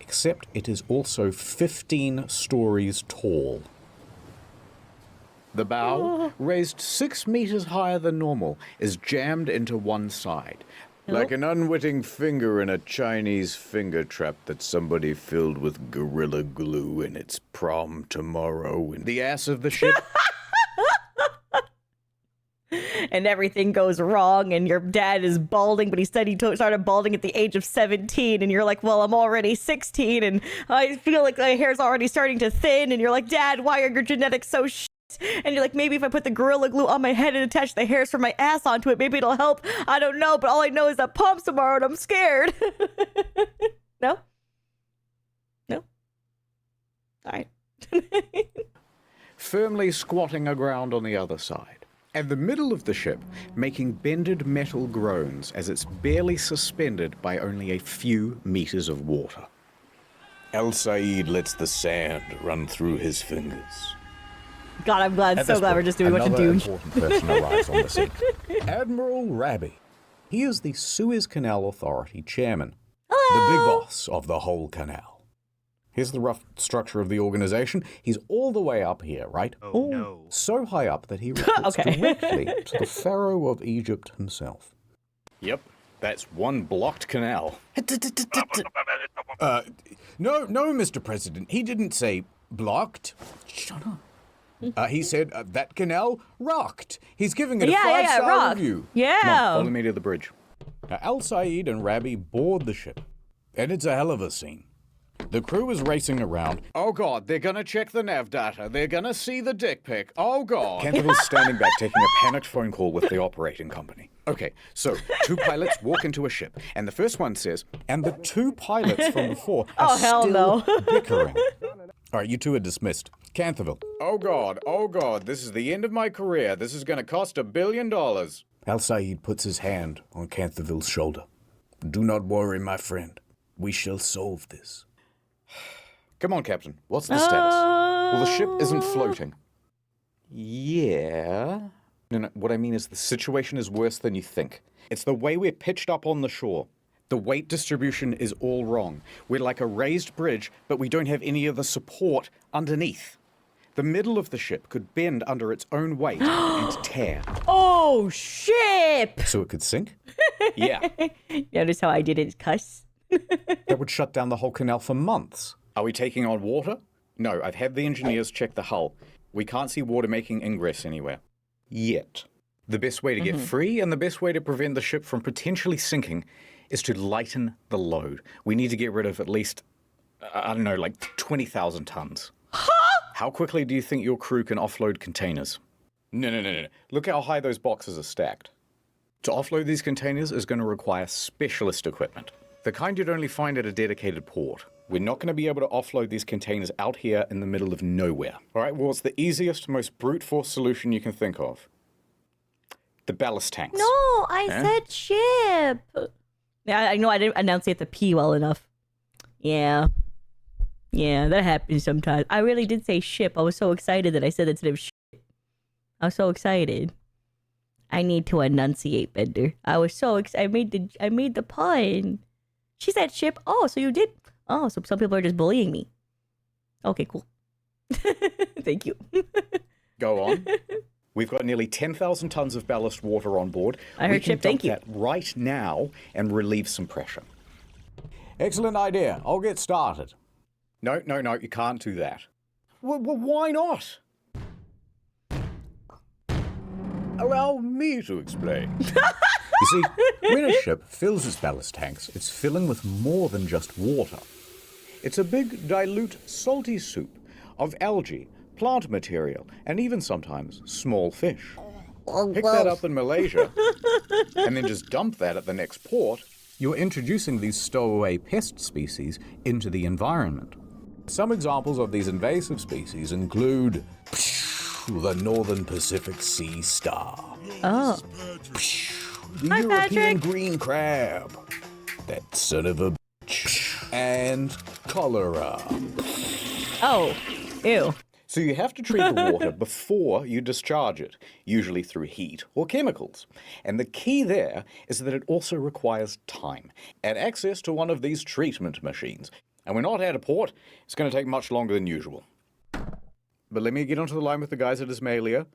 except it is also 15 stories tall. The bow, raised 6 meters higher than normal, is jammed into one side, like an unwitting finger in a Chinese finger trap that somebody filled with Gorilla Glue and it's prom tomorrow. And the ass of the ship... and everything goes wrong, and your dad is balding, but he said he started balding at the age of 17, and you're like, well, I'm already 16, and I feel like my hair's already starting to thin, and you're like, Dad, why are your genetics so shit? And you're like, maybe if I put the Gorilla Glue on my head and attach the hairs from my ass onto it, maybe it'll help. I don't know, but all I know is that Palm's tomorrow, and I'm scared. No? No? All right. firmly squatting aground on the other side. And the middle of the ship, making bended metal groans as it's barely suspended by only a few meters of water. El Said lets the sand run through his fingers. God, I'm glad, so glad we're just doing a bunch of Another douche. important person arrives on the scene. Admiral Rabi. He is the Suez Canal Authority chairman, the big boss of the whole canal. Here's the rough structure of the organization. He's all the way up here, right? Oh, no. So high up that he reports directly to the Pharaoh of Egypt himself. Yep, that's one blocked canal. No, Mr. President. He didn't say blocked. Shut up. He said that canal rocked. He's giving it a 5-star review. Yeah. Come on, follow me to the bridge. Now, Al Said and Rabi board the ship, and it's a hell of a scene. The crew is racing around. Oh God, they're gonna check the nav data. They're gonna see the dick pic. Oh God. Canterville's standing back taking a panicked phone call with the operating company. Okay, so 2 pilots walk into a ship, and the first one says, and the 2 pilots from before are still bickering. All right, you 2 are dismissed. Canterville. Oh God, this is the end of my career. This is gonna cost $1 billion. Al Said puts his hand on Canterville's shoulder. Do not worry, my friend. We shall solve this. Come on, Captain. What's the status? Well, the ship isn't floating. Yeah. No, what I mean is the situation is worse than you think. It's the way we're pitched up on the shore. The weight distribution is all wrong. We're like a raised bridge, but we don't have any of the support underneath. The middle of the ship could bend under its own weight and tear. Oh, ship! So it could sink? Yeah. Notice how I didn't cuss? That would shut down the whole canal for months. Are we taking on water? No, I've had the engineers check the hull. We can't see water making ingress anywhere. Yet. The best way to get free and the best way to prevent the ship from potentially sinking is to lighten the load. We need to get rid of at least, I don't know, like 20,000 tons. How quickly do you think your crew can offload containers? No. Look how high those boxes are stacked. To offload these containers is going to require specialist equipment. The kind you'd only find at a dedicated port. We're not going to be able to offload these containers out here in the middle of nowhere. All right, well, it's the easiest, most brute force solution you can think of. The ballast tanks. No, I said ship. Yeah, I know I didn't enunciate the P well enough. Yeah. Yeah, that happens sometimes. I really did say ship. I was so excited that I said it instead of ship. I was so excited. I need to enunciate, Bender. I was so excited. I made the pun. She said ship. Oh, so you did. Oh, so some people are just bullying me. Okay, cool. Thank you. Go on. We've got nearly 10,000 tons of ballast water on board. I heard ship, thank you. We can dump that right now and relieve some pressure. Excellent idea. I'll get started. No, you can't do that. Well, why not? Allow me to explain. You see, when a ship fills its ballast tanks, it's filling with more than just water. It's a big, dilute, salty soup of algae, plant material, and even sometimes small fish. Pick that up in Malaysia, and then just dump that at the next port. You're introducing these stowaway pest species into the environment. Some examples of these invasive species include the Northern Pacific Sea Star. Oh. The Hi, European Patrick. green crab. That son of a bitch. And cholera. Oh. Ew. So you have to treat the water before you discharge it, usually through heat or chemicals. And the key there is that it also requires time and access to one of these treatment machines. And we're not at a port. It's going to take much longer than usual. But let me get onto the line with the guys at Ismailia.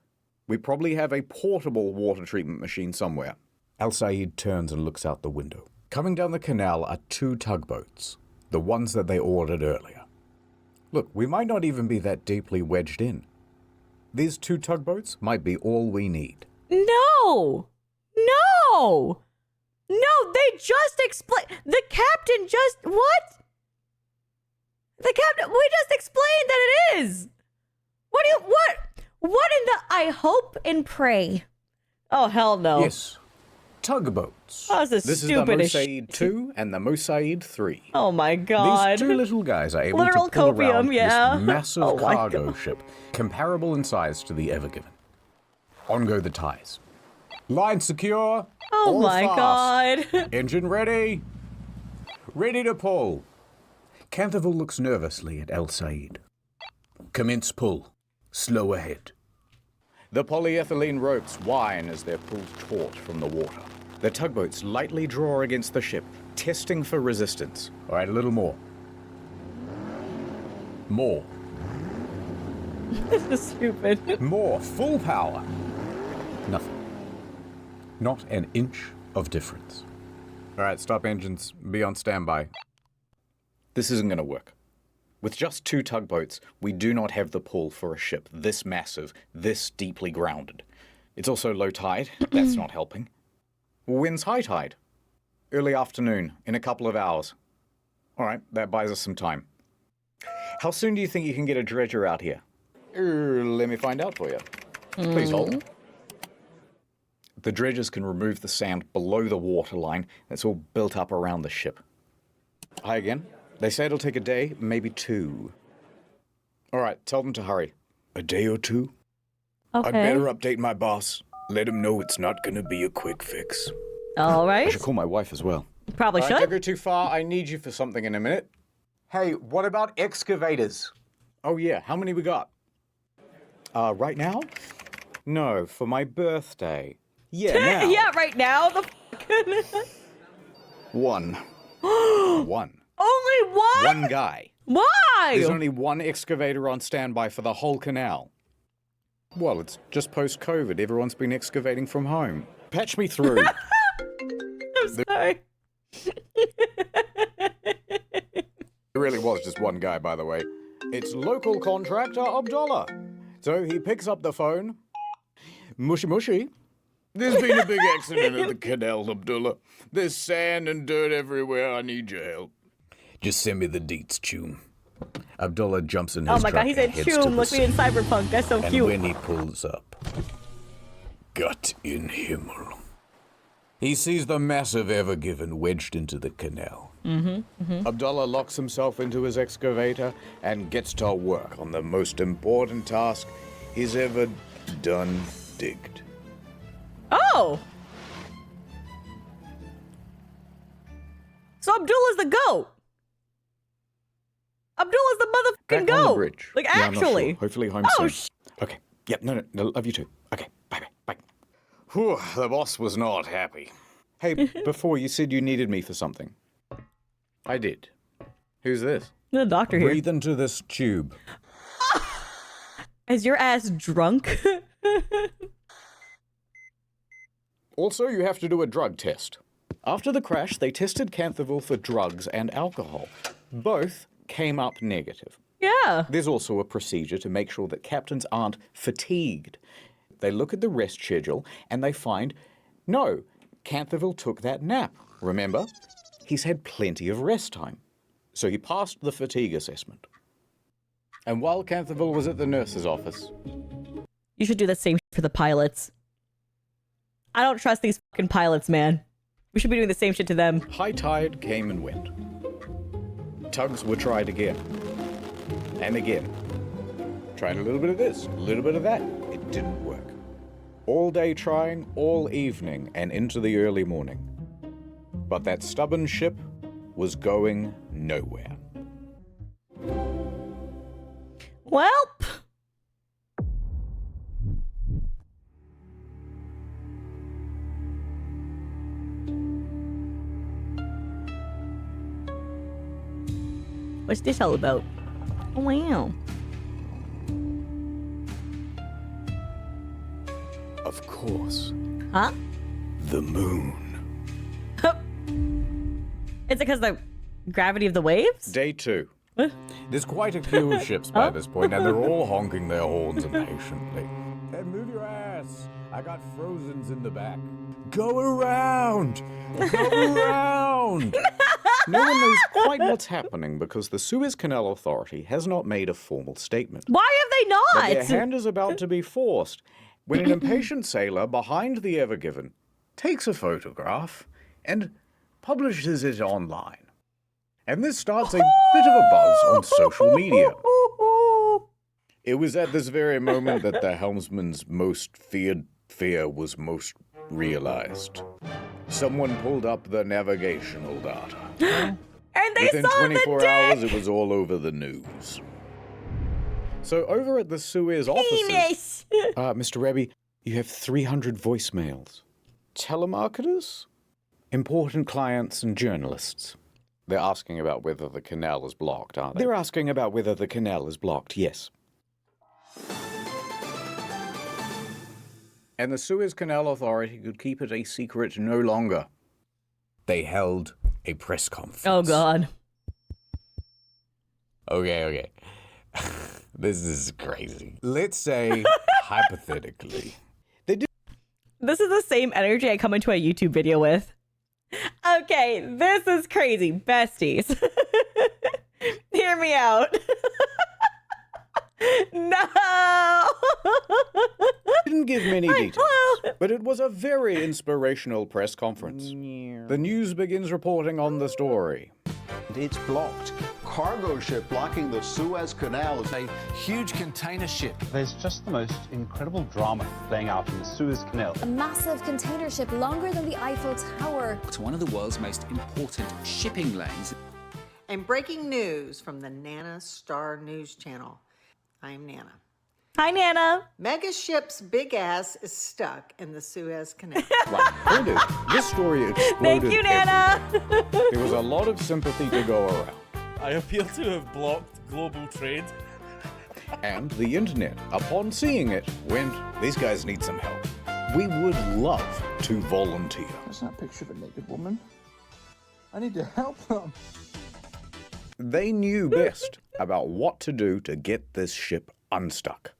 We probably have a portable water treatment machine somewhere. Al Said turns and looks out the window. Coming down the canal are 2 tugboats, the ones that they ordered earlier. Look, we might not even be that deeply wedged in. These 2 tugboats might be all we need. No! No! No, they just explained. The captain just. What? The captain. We just explained that it is. What do you. What in the. I hope and pray. Oh, hell no. Yes. Tugboats. Oh, this is the stupid. Mosaid 2 and the Mosaid 3. Oh my god. These 2 little guys are able Literal to pull copium, around yeah. this massive Oh my cargo God. ship, comparable in size to the Ever Given. On go the ties. Line secure. Oh all my fast. god. Engine ready. Ready to pull. Cantherville looks nervously at El Said. Commence pull. Slow ahead. The polyethylene ropes whine as they're pulled taut from the water. The tugboats lightly draw against the ship, testing for resistance. All right, a little more. More. This is stupid. More. Full power. Nothing. Not an inch of difference. All right, stop engines. Be on standby. This isn't going to work. With just 2 tugboats, we do not have the pull for a ship this massive, this deeply grounded. It's also low tide. That's not helping. Wind's high tide. Early afternoon, in a couple of hours. All right, that buys us some time. How soon do you think you can get a dredger out here? Let me find out for you. Please hold. The dredgers can remove the sand below the waterline that's all built up around the ship. Hi again. They say it'll take a day, maybe 2. All right, tell them to hurry. A day or 2? Okay. I'd better update my boss. Let him know it's not going to be a quick fix. All right. I should call my wife as well. Probably All should. right, don't go too far. I need you for something in a minute. Hey, what about excavators? Oh, yeah. How many we got? Right now? No, for my birthday. Yeah, now. Yeah, right now. The 1. 1. Only one? One guy. Why? There's only 1 excavator on standby for the whole canal. Well, it's just post-COVID. Everyone's been excavating from home. Patch me through. I'm sorry. It really was just 1 guy, by the way. It's local contractor Abdullah. So he picks up the phone. Mushy mushy. There's been a big accident at the canal, Abdullah. There's sand and dirt everywhere. I need your help. Just send me the deets, Choom. Abdullah jumps in his Oh my truck god, he said and heads to Choom. the Look me in Cyberpunk. That's so And cute. when he pulls up, Gott in Himmel. He sees the massive Ever Given wedged into the canal. Abdullah locks himself into his excavator and gets to work on the most important task he's ever done digged. Oh! So Abdullah's the goat. Abdullah's the motherfucking Back on the goat. bridge. Like, Yeah, I'm not actually. sure. Hopefully home Oh, soon. Okay. Yep, no, love you too. Okay, bye. Whew, the boss was not happy. Hey, before you said you needed me for something. I did. Who's this? The doctor here. Breathe into this tube. Is your ass drunk? Also, you have to do a drug test. After the crash, they tested Canthaville for drugs and alcohol. Both came up negative. Yeah. There's also a procedure to make sure that captains aren't fatigued. They look at the rest schedule and they find, no, Canthaville took that nap. Remember? He's had plenty of rest time. So he passed the fatigue assessment. And while Canthaville was at the nurse's office... You should do the same for the pilots. I don't trust these fucking pilots, man. We should be doing the same shit to them. High tide came and went. Tugs were tried again. And again. Tried a little bit of this, a little bit of that. It didn't work. All day trying, all evening, and into the early morning. But that stubborn ship was going nowhere. Welp. What's this all about? Oh, wow. Of course. Huh? The moon. Is it because the gravity of the waves? Day 2. There's quite a queue of ships by this point, and they're all honking their horns impatiently. Hey, move your ass! I got Frozens in the back. Go around! Go around! No one knows quite what's happening because the Suez Canal Authority has not made a formal statement. Why have they not? But their hand is about to be forced when an impatient sailor behind the Ever Given takes a photograph and publishes it online. And this starts a bit of a buzz on social media. It was at this very moment that the helmsman's most feared fear was most realized. Someone pulled up the navigational data. And they Within saw 24 the hours, dick. it was all over the news. So over at the Suez offices, Mr. Rebbe, you have 300 voicemails. Telemarketers? Important clients and journalists. They're asking about whether the canal is blocked, aren't they? They're asking about whether the canal is blocked, yes. And the Suez Canal Authority could keep it a secret no longer. They held a press conference. Oh, God. Okay. This is crazy. Let's say, hypothetically, they did. This is the same energy I come into a YouTube video with. Okay, this is crazy. Besties. Hear me out. No! Didn't give many details, but it was a very inspirational press conference. The news begins reporting on the story. It's blocked. Cargo ship blocking the Suez Canal is a huge container ship. There's just the most incredible drama playing out in the Suez Canal. A massive container ship longer than the Eiffel Tower. It's one of the world's most important shipping lanes. And breaking news from the Nana Star News Channel. I'm Nana. Hi, Nana. Mega ship's big ass is stuck in the Suez Canal. This story exploded. Thank you, Nana. There was a lot of sympathy to go around. I appear to have blocked global trade. And the internet, upon seeing it, went, these guys need some help. We would love to volunteer. That's not a picture of a naked woman. I need to help them. They knew best about what to do to get this ship unstuck.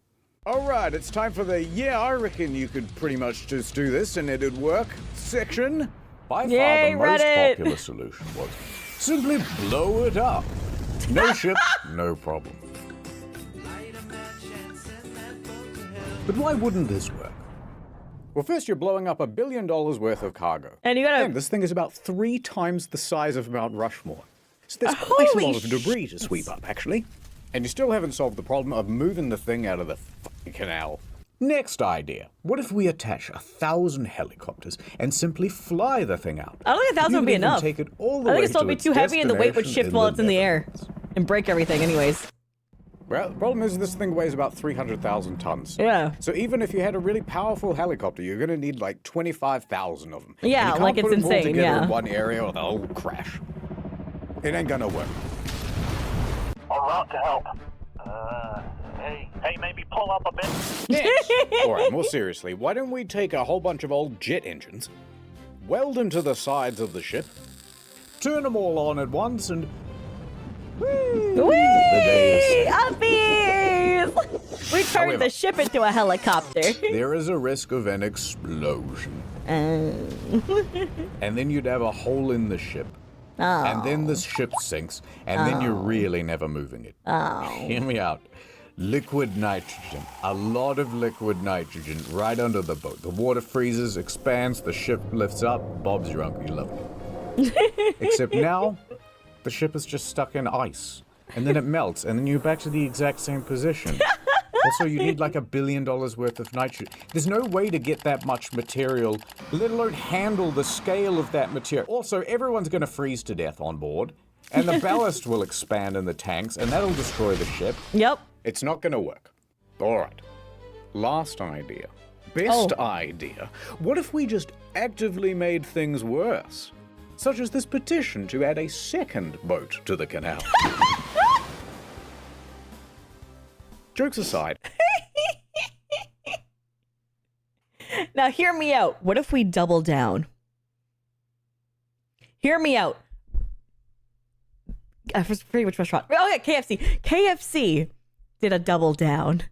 All right, it's time for the I reckon you could pretty much just do this and it'd work section. By far the most popular solution was simply blow it up. No ship, no problem. But why wouldn't this work? Well, first you're blowing up $1 billion worth of cargo. And you gotta... And this thing is about 3 times the size of Mount Rushmore. So there's quite a lot of debris to sweep up, actually. And you still haven't solved the problem of moving the thing out of the fucking canal. Next idea. What if we attach 1,000 helicopters and simply fly the thing out? I don't think 1,000 would be enough. Take it all the I think way it'd still to be its too heavy and the weight would shift while it's in the air. And break everything anyways. Well, the problem is this thing weighs about 300,000 tons. Yeah. So even if you had a really powerful helicopter, you're going to need like 25,000 of them. Yeah, and you like can't it's put them all insane, together yeah. in one area or they'll all crash. It ain't gonna work. En route to help. Hey, maybe pull up a bit. Yes. All right, more seriously, why don't we take a whole bunch of old jet engines, weld them to the sides of the ship, turn them all on at once, and Whee! the day is set. Uppies! We turned However, the ship into a helicopter. there is a risk of an explosion. And then you'd have a hole in the ship. Oh. And then the ship sinks, and then you're really never moving it. Oh. Hear me out. Liquid nitrogen. A lot of liquid nitrogen right under the boat. The water freezes, expands, the ship lifts up. Bob's your uncle, you love it. Except now, the ship is just stuck in ice. And then it melts, and then you're back to the exact same position. Also, you need like $1 billion worth of nitrogen. There's no way to get that much material, let alone handle the scale of that material. Also, everyone's going to freeze to death on board, and the ballast will expand in the tanks, and that'll destroy the ship. Yep. It's not going to work. All right. Last idea. Best idea. What if we just actively made things worse? Such as this petition to add a second boat to the canal. Jokes aside. Now, hear me out. What if we double down? Hear me out. Pretty much restaurant. Oh, yeah, KFC. KFC did a double down.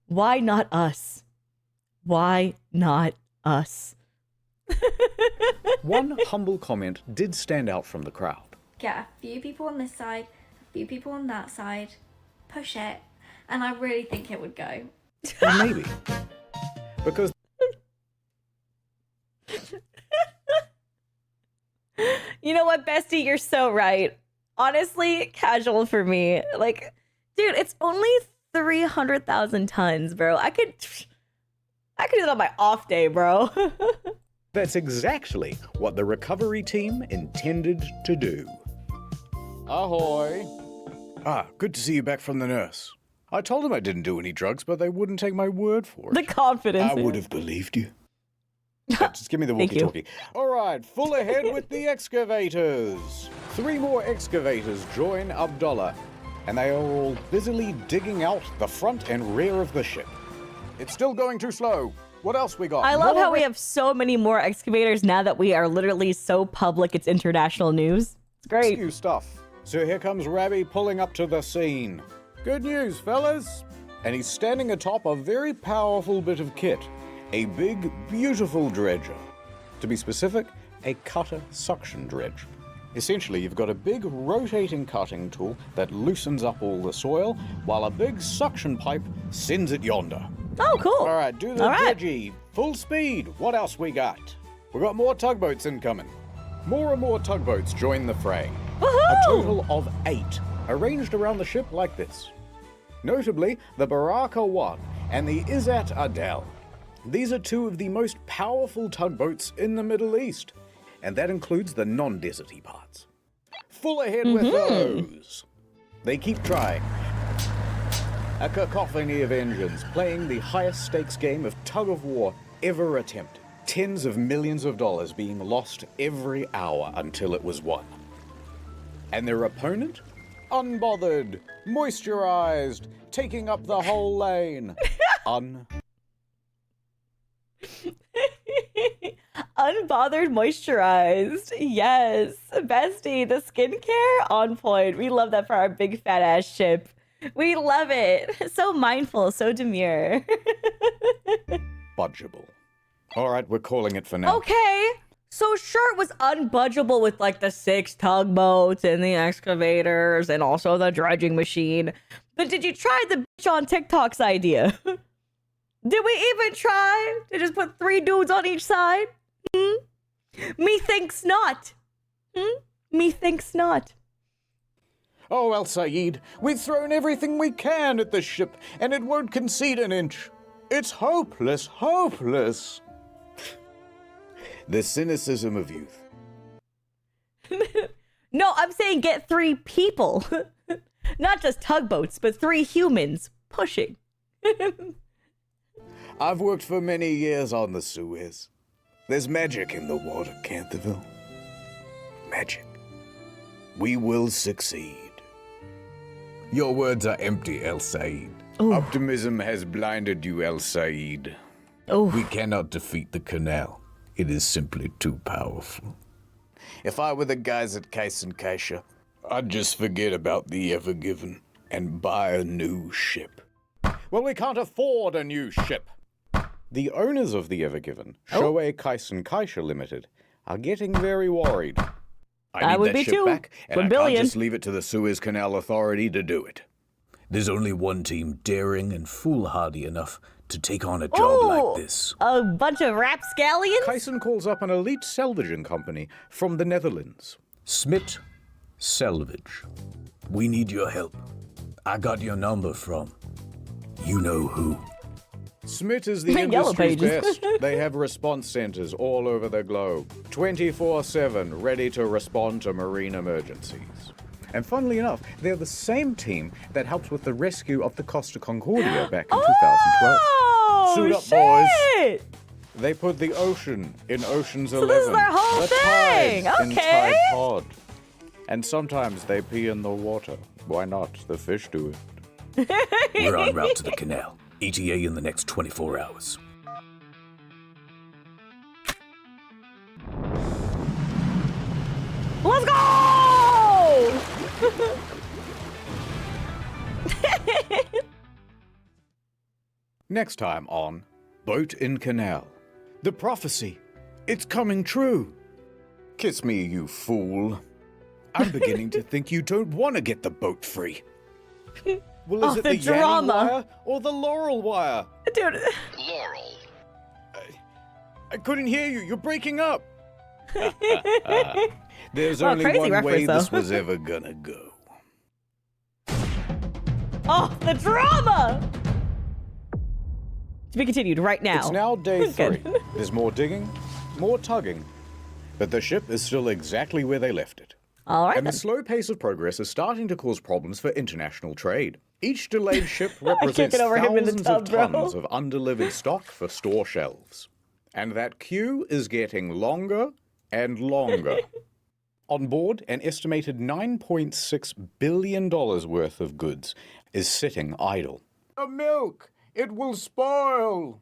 Why not us? Why not us? One humble comment did stand out from the crowd. Get a few people on this side, a few people on that side, push it, and I really think it would go. Well, maybe. Because you know what, Bestie? You're so right. Honestly, casual for me. Like, dude, it's only 300,000 tons, bro. I could do it on my off day, bro. that's exactly what the recovery team intended to do. Ahoy. Ah, good to see you back from the nurse. I told them I didn't do any drugs, but they wouldn't take my word for it. The confidence. I would have believed you. Yeah, just give me the walkie-talkie. All right, full ahead with the excavators. 3 more excavators join Abdullah, and they are all busily digging out the front and rear of the ship. It's still going too slow. What else we got? I love how we have so many more excavators now that we are literally so public it's international news. It's great. New stuff. So here comes Rabbi pulling up to the scene. Good news, fellas. And he's standing atop a very powerful bit of kit. A big, beautiful dredger. To be specific, a cutter suction dredge. Essentially, you've got a big rotating cutting tool that loosens up all the soil, while a big suction pipe sends it yonder. Oh, cool. All right, do the dredgy. Full speed. What else we got? We got more tugboats incoming. More and more tugboats join the fray. Woohoo! A total of 8, arranged around the ship like this. Notably, the Baraka 1 and the Izzat Adel. These are 2 of the most powerful tugboats in the Middle East, and that includes the non-deserty parts. Full ahead with those. They keep trying. A cacophony of engines playing the highest stakes game of tug-of-war ever attempted. Tens of millions of dollars being lost every hour until it was won. And their opponent? Unbothered, moisturized, taking up the whole lane. Unbothered, moisturized. Yes. Bestie, the skincare on point. We love that for our big fat ass ship. We love it. So mindful, so demure. Budgeable. All right, we're calling it for now. Okay. So sure, it was unbudgeable with like the 6 tugboats and the excavators and also the dredging machine. But did you try the bitch on TikTok's idea? Did we even try to just put 3 dudes on each side? Methinks not. Methinks not. Oh, El Said, we've thrown everything we can at the ship, and it won't concede an inch. It's hopeless, hopeless. The cynicism of youth. No, I'm saying get 3 people. Not just tugboats, but 3 humans pushing. I've worked for many years on the Suez. There's magic in the water, Canterville. Magic. We will succeed. Your words are empty, El Said. Ooh. Optimism has blinded you, El Said. Ooh. We cannot defeat the canal. It is simply too powerful. If I were the guys at Case and Kaisha, I'd just forget about the Ever Given and buy a new ship. Well, we can't afford a new ship. The owners of the Ever Given, Shoei Kaisen Kaisha Limited, are getting very worried. I need that ship back, and I can't just leave it to the Suez Canal Authority to do it. There's only one team daring and foolhardy enough to take on a job like this. A bunch of rapscallions? Kaisen calls up an elite salvaging company from the Netherlands. Smit Salvage. We need your help. I got your number from you know who. Smit is the industry's best. They have response centers all over the globe, 24/7, ready to respond to marine emergencies. And funnily enough, they're the same team that helped with the rescue of the Costa Concordia back in 2012. Suit up, boys. They put the ocean in Ocean's 11. This is their whole thing. Tide in Okay. Tide Pod. And sometimes they pee in the water. Why not? The fish do it. We're en route to the canal. ETA in the next 24 hours. Let's go! Next time on Boat in Canal. The prophecy. It's coming true. Kiss me, you fool. I'm beginning to think you don't want to get the boat free. Well, is it the Yanny wire or the Laurel wire? Dude. Laurel. I couldn't hear you. You're breaking up. There's only one way this was ever gonna go. Oh, the drama! To be continued right now. It's now day 3. There's more digging, more tugging, but the ship is still exactly where they left it. All right. And the slow pace of progress is starting to cause problems for international trade. Each delayed ship represents thousands of tons of undelivered stock for store shelves. And that queue is getting longer and longer. On board, an estimated $9.6 billion worth of goods is sitting idle. The milk! It will spoil!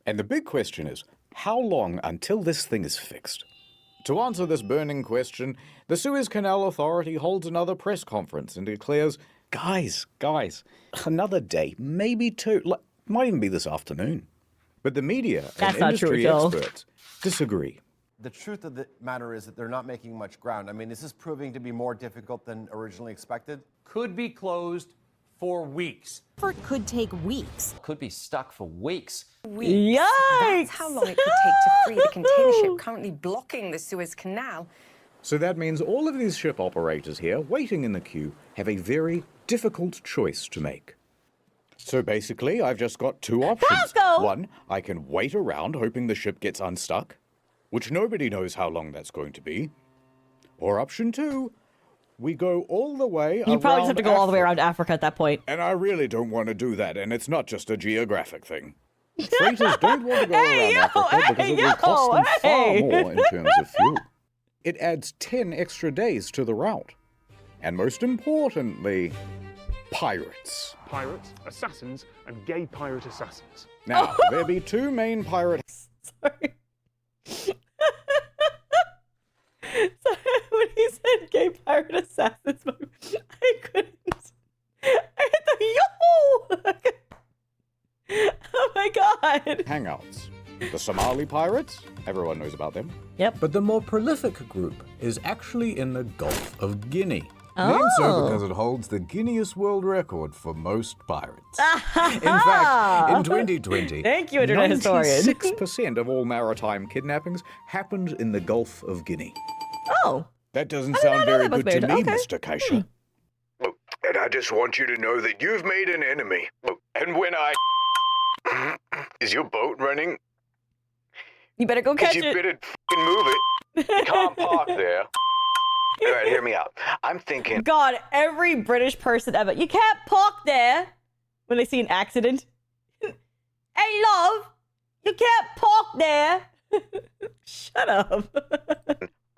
And the big question is, how long until this thing is fixed? To answer this burning question, the Suez Canal Authority holds another press conference and declares, guys, another day, maybe 2, might even be this afternoon. But the media and industry experts disagree. The truth of the matter is that they're not making much ground. I mean, is this proving to be more difficult than originally expected? Could be closed for weeks. It could take weeks. Could be stuck for weeks. Weeks. Yikes! That's how long it could take to free the container ship currently blocking the Suez Canal. So that means all of these ship operators here, waiting in the queue, have a very difficult choice to make. So basically, I've just got 2 options. One, I can wait around hoping the ship gets unstuck, which nobody knows how long that's going to be. Or option 2, we go all the way around You probably just have to go all the way around Africa at that point. And I really don't want to do that, and it's not just a geographic thing. Freighters don't want to go around Africa because it will cost them far more in terms of fuel. It adds 10 extra days to the route. And most importantly, pirates. Pirates, assassins, and gay pirate assassins. Now, there be 2 main pirate... Sorry. Sorry, when he said gay pirate assassins, I couldn't. I hit the yo! Oh my god. Hangouts. The Somali pirates, everyone knows about them. Yep. But the more prolific group is actually in the Gulf of Guinea. Named so because it holds the Guinness World Record for most pirates. In fact, in 2020, Thank you, Internet historian. 96% of all maritime kidnappings happened in the Gulf of Guinea. Oh. That doesn't sound very good to me, Okay. Mr. Kaisha. And I just want you to know that you've made an enemy. And when I... Is your boat running? You better go catch You it. better f***ing move it. You can't park there. All right, hear me out. I'm thinking. God, every British person ever. You can't park there when they see an accident. Hey, love, you can't park there. Shut up.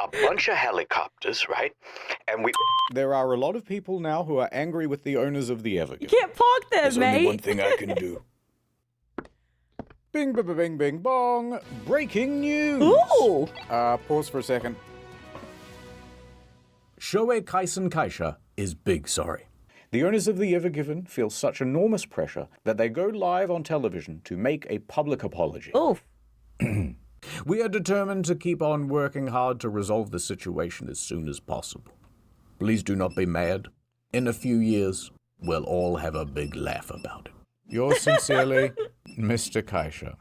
A bunch of helicopters, right? And we. There are a lot of people now who are angry with the owners of the Evergiven. You can't park there, There's mate. only one thing I can do. Bing, bing, bing, bing, bong. Breaking news. Ooh. Pause for a second. Shoei Kaisen Kaisha is big sorry. The owners of the Evergiven feel such enormous pressure that they go live on television to make a public apology. Oh. We are determined to keep on working hard to resolve the situation as soon as possible. Please do not be mad. In a few years, we'll all have a big laugh about it. Yours sincerely, Mr. Kaisha.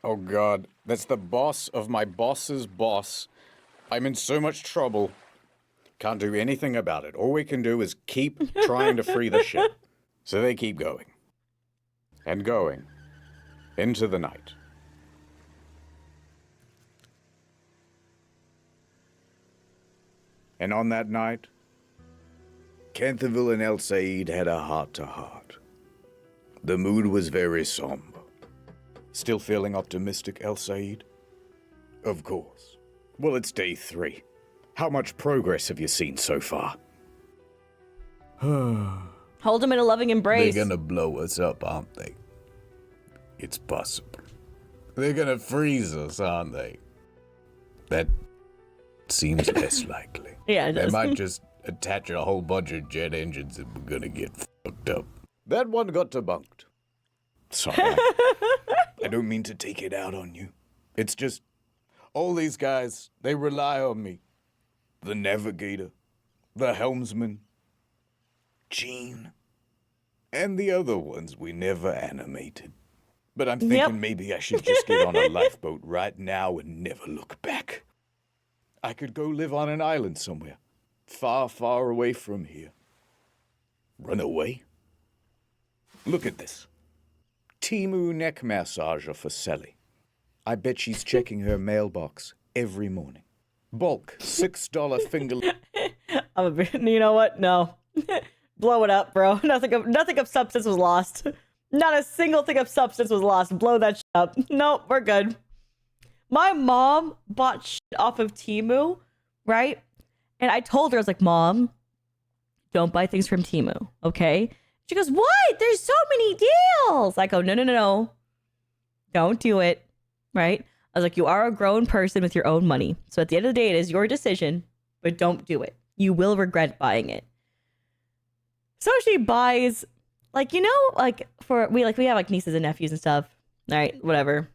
Oh God, that's the boss of my boss's boss. I'm in so much trouble. Can't do anything about it. All we can do is keep trying to free the ship. So they keep going. And going. Into the night. And on that night, Canterville and El Said had a heart-to-heart. The mood was very somber. Still feeling optimistic, El Said? Of course. Well, it's day 3. How much progress have you seen so far? Hold him in a loving embrace. They're gonna blow us up, aren't they? It's possible. They're gonna freeze us, aren't they? That seems less likely. Yeah, it They does. might just attach a whole bunch of jet engines and we're gonna get fucked up. That one got debunked. Sorry. I don't mean to take it out on you. It's just, all these guys, they rely on me. The navigator, the helmsman, Gene, and the other ones we never animated. But I'm thinking maybe I should just get on a lifeboat right now and never look back. I could go live on an island somewhere, far, far away from here. Run away? Look at this. Timu neck massager for Sally. I bet she's checking her mailbox every morning. Bulk, $6 finger. You know what? No. Blow it up, bro. Nothing of substance was lost. Not a single thing of substance was lost. Blow that shit up. Nope, we're good. My mom bought shit off of Temu, right? And I told her, I was like, Mom, don't buy things from Temu, okay? She goes, what? There's so many deals. I go, no. Don't do it, right? I was like, you are a grown person with your own money. So at the end of the day, it is your decision, but don't do it. You will regret buying it. So she buys, like, you know, like we have like nieces and nephews and stuff. All right, whatever.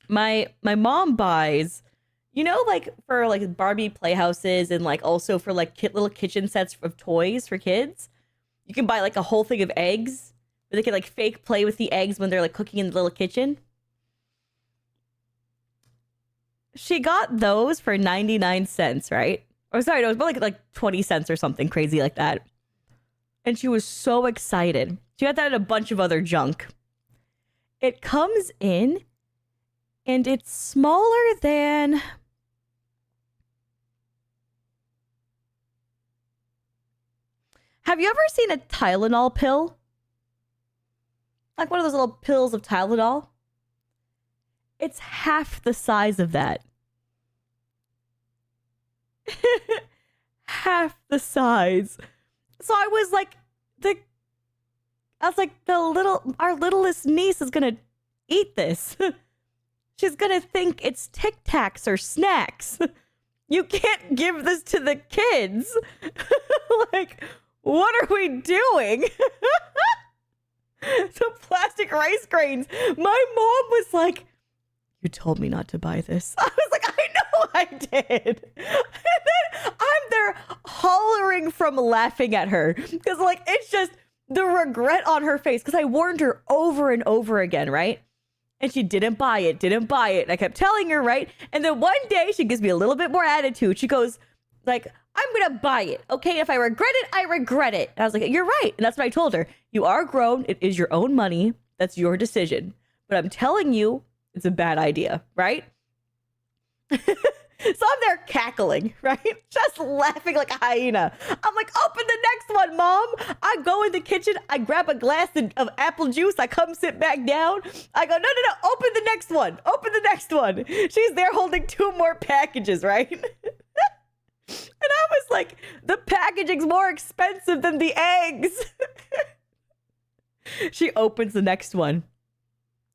My mom buys, you know, like for like Barbie playhouses and like also for like little kitchen sets of toys for kids. You can buy like a whole thing of eggs where they can like fake play with the eggs when they're like cooking in the little kitchen. She got those for 99 cents, right? Or sorry, no, it was more like 20 cents or something crazy like that. And she was so excited. She got that and a bunch of other junk. It comes in and it's smaller than... Have you ever seen a Tylenol pill? Like one of those little pills of Tylenol? It's half the size of that. Half the size. So I was like, our littlest niece is gonna eat this. She's gonna think it's Tic Tacs or snacks. You can't give this to the kids. Like, what are we doing? The plastic rice grains. My mom was like, you told me not to buy this. I was like, I know I did. And then I'm there hollering from laughing at her. Because, like, it's just the regret on her face. Because I warned her over and over again, right? And she didn't buy it. And I kept telling her, right? And then one day she gives me a little bit more attitude. She goes, like, I'm going to buy it. Okay, if I regret it, I regret it. And I was like, you're right. And that's what I told her. You are grown. It is your own money. That's your decision. But I'm telling you, it's a bad idea, right? So I'm there cackling, right? Just laughing like a hyena. I'm like, open the next one, Mom. I go in the kitchen. I grab a glass of apple juice. I come sit back down. I go, no. Open the next one. Open the next one. She's there holding 2 more packages, right? And I was like, the packaging's more expensive than the eggs. She opens the next one.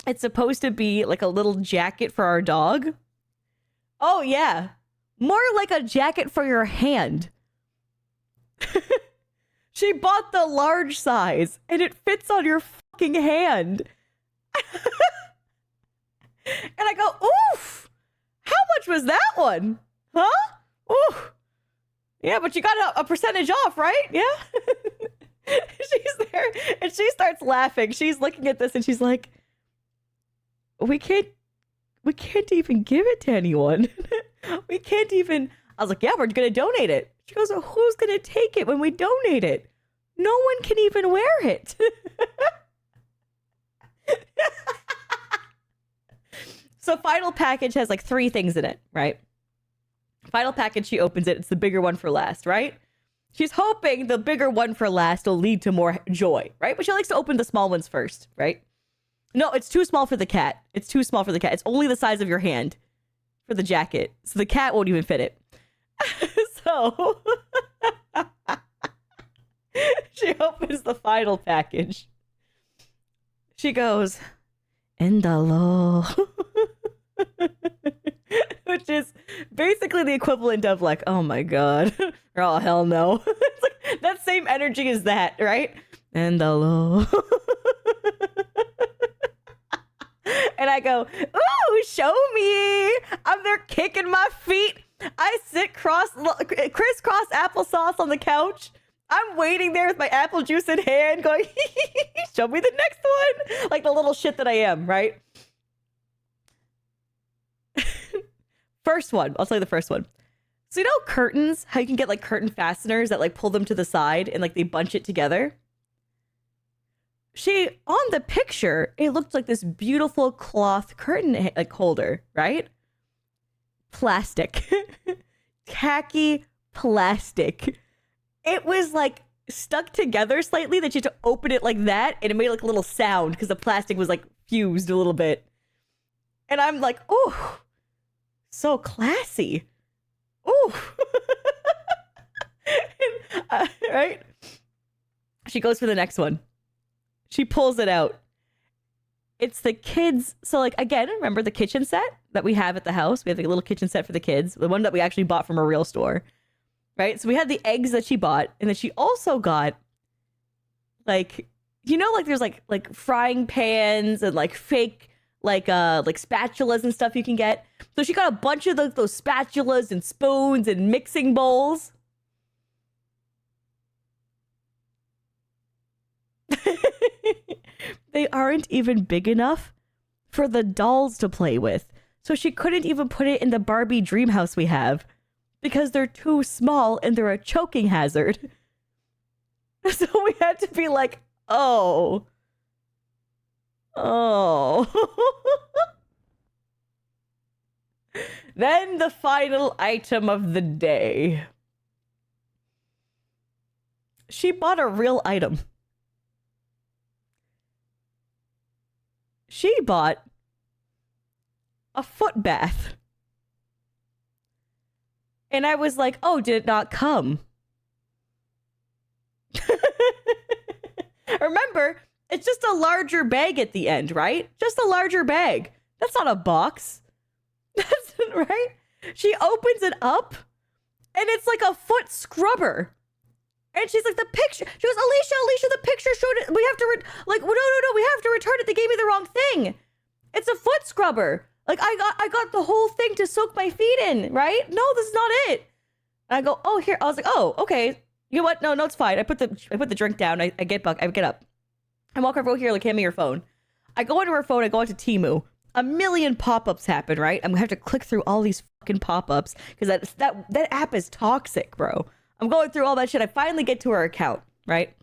It's supposed to be like a little jacket for our dog. Oh, yeah. More like a jacket for your hand. She bought the large size, and it fits on your fucking hand. And I go, oof. How much was that one? Huh? Oof. Yeah, but you got a percentage off, right? Yeah? She's there, and she starts laughing. She's looking at this, and she's like, we can't even give it to anyone. We can't even. I was like, yeah, we're going to donate it. She goes, oh, who's going to take it when we donate it? No one can even wear it. So final package has like 3 things in it, right? Final package, she opens it. It's the bigger one for last, right? She's hoping the bigger one for last will lead to more joy, right? But she likes to open the small ones first, right? No, it's too small for the cat. It's too small for the cat. It's only the size of your hand for the jacket. So the cat won't even fit it. So she opens the final package. She goes, Endalo. Which is basically the equivalent of like, oh my God. Or oh, hell no. It's like that same energy as that, right? Endalo. And I go, ooh, show me. I'm there kicking my feet. I sit crisscross applesauce on the couch. I'm waiting there with my apple juice in hand going, show me the next one. Like the little shit that I am, right? First one. I'll tell you the first one. So you know curtains? How you can get like curtain fasteners that like pull them to the side and like they bunch it together? On the picture, it looked like this beautiful cloth curtain like holder, right? Plastic. Tacky plastic. It was like stuck together slightly that you had to open it like that and it made like a little sound because the plastic was like fused a little bit. And I'm like, oh, so classy. Ooh. Right? She goes for the next one. She pulls it out. It's the kids. So like, again, remember the kitchen set that we have at the house? We have like a little kitchen set for the kids. The one that we actually bought from a real store. Right? So we had the eggs that she bought. And then she also got like, you know, like there's like frying pans and like fake like spatulas and stuff you can get. So she got a bunch of those spatulas and spoons and mixing bowls. They aren't even big enough for the dolls to play with. So she couldn't even put it in the Barbie dream house we have because they're too small and they're a choking hazard. So we had to be like, oh. Then the final item of the day. She bought a real item. She bought a foot bath. And I was like, oh, did it not come? Remember, it's just a larger bag at the end, right? Just a larger bag. That's not a box. That's right. She opens it up and it's like a foot scrubber. And she's like, the picture. She goes, Alicia, the picture showed it. We have to, no, we have to return it. They gave me the wrong thing. It's a foot scrubber. Like, I got the whole thing to soak my feet in, right? No, this is not it. And I go, oh, here. I was like, oh, okay. You know what? No, it's fine. I put the drink down. I get up. I walk over here, like, hand me your phone. I go into her phone. I go into Temu. A million pop-ups happen, right? I'm gonna have to click through all these fucking pop-ups because that app is toxic, bro. I'm going through all that shit. I finally get to her account, right?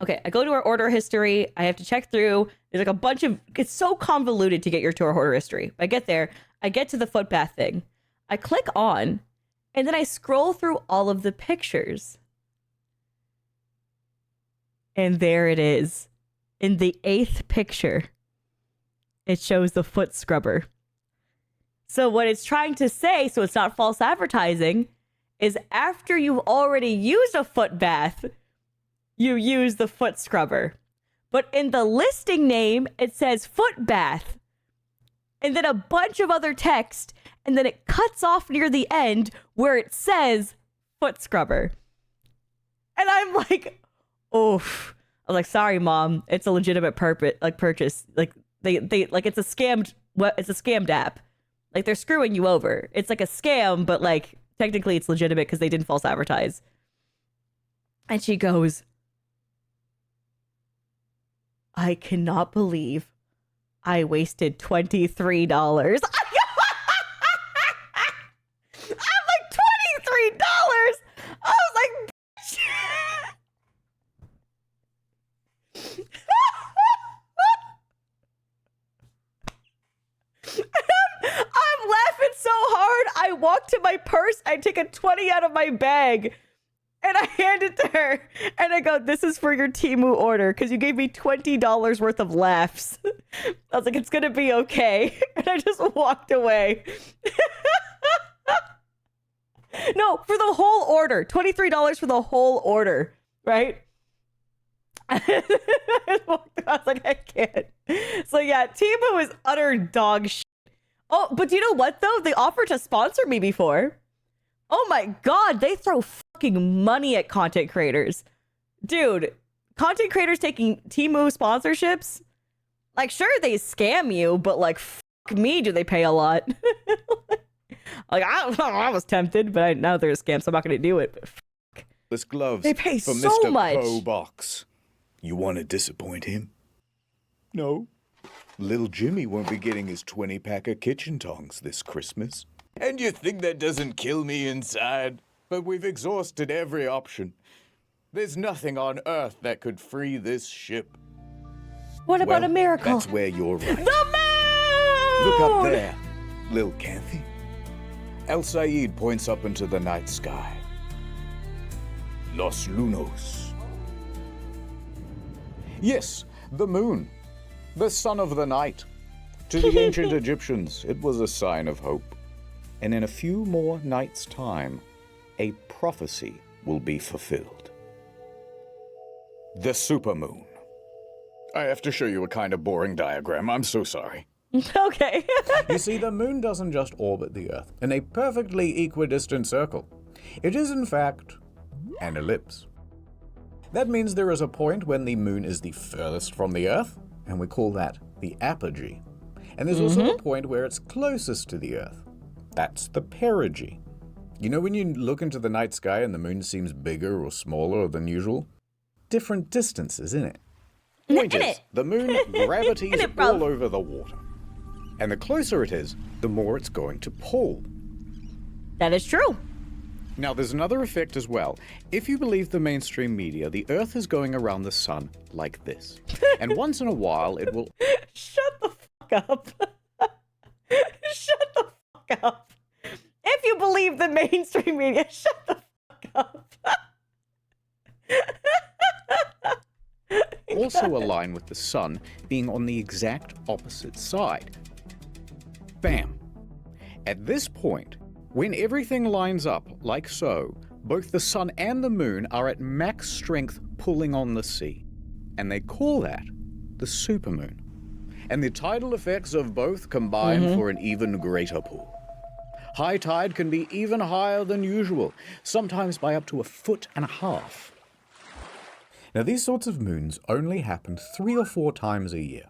Okay, I go to her order history. I have to check through. There's like a bunch of... It's so convoluted to get to her order history. I get there. I get to the foot bath thing. I click on, and then I scroll through all of the pictures. And there it is. In the 8th picture, it shows the foot scrubber. So what it's trying to say, so it's not false advertising, is after you've already used a foot bath, you use the foot scrubber. But in the listing name, it says foot bath. And then a bunch of other text, and then it cuts off near the end where it says foot scrubber. And I'm like, oof. I was like, sorry, Mom. It's a legitimate purchase. Like they like it's a scammed app. Like they're screwing you over. It's like a scam, but like technically it's legitimate because they didn't false advertise. And she goes, I cannot believe I wasted $23. I'm like, $23? I was like, bitch. I'm laughing so hard. I walk to my purse. I take a 20 out of my bag. And I hand it to her. And I go, this is for your Temu order. Because you gave me $20 worth of laughs. I was like, it's going to be okay. And I just walked away. No, for the whole order. $23 for the whole order. Right? I was like, I can't. So yeah, Temu is utter dog shit. Oh, but do you know what though? They offered to sponsor me before. Oh my God, they throw fucking money at content creators. Dude, content creators taking Temu sponsorships? Like, sure, they scam you, but like, fuck me, do they pay a lot? Like, I was tempted, but now they're a scam, so I'm not going to do it. But fuck. This gloves They pay for so Mr. much. Pro Box. You want to disappoint him? No. Little Jimmy won't be getting his 20-pack of kitchen tongs this Christmas. And you think that doesn't kill me inside? But we've exhausted every option. There's nothing on Earth that could free this ship. What about a miracle? That's where you're right. The moon! Look up there, Lil Canthy. El Said points up into the night sky. Los Lunos. Yes, the moon. The son of the night. To the ancient Egyptians, it was a sign of hope. And in a few more nights' time, a prophecy will be fulfilled. The supermoon. I have to show you a kind of boring diagram. I'm so sorry. Okay. You see, the moon doesn't just orbit the Earth in a perfectly equidistant circle. It is, in fact, an ellipse. That means there is a point when the moon is the furthest from the Earth, and we call that the apogee. And there's also a point where it's closest to the Earth. That's the perigee. You know when you look into the night sky and the moon seems bigger or smaller than usual? Different distances, innit? Point is, the moon gravities all over the water. And the closer it is, the more it's going to pull. That is true. Now, there's another effect as well. If you believe the mainstream media, the Earth is going around the sun like this. And once in a while, it will... Shut the fuck up. Shut the fuck up. If you believe the mainstream media, shut the fuck up. also align with the sun being on the exact opposite side. Bam. At this point, when everything lines up like so, both the sun and the moon are at max strength pulling on the sea. And they call that the supermoon. And the tidal effects of both combine for an even greater pull. High tide can be even higher than usual, sometimes by up to 1.5 feet. Now, these sorts of moons only happen 3 or 4 times a year.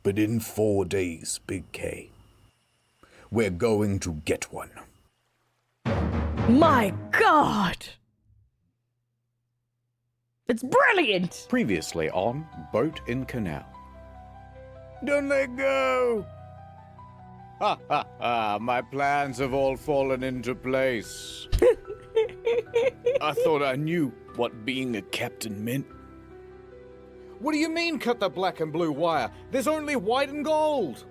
But in 4 days, Big K, we're going to get one. My God! It's brilliant! Previously on Boat in Canal. Don't let go! Ha ha ha, my plans have all fallen into place. I thought I knew what being a captain meant. What do you mean cut the black and blue wire? There's only white and gold!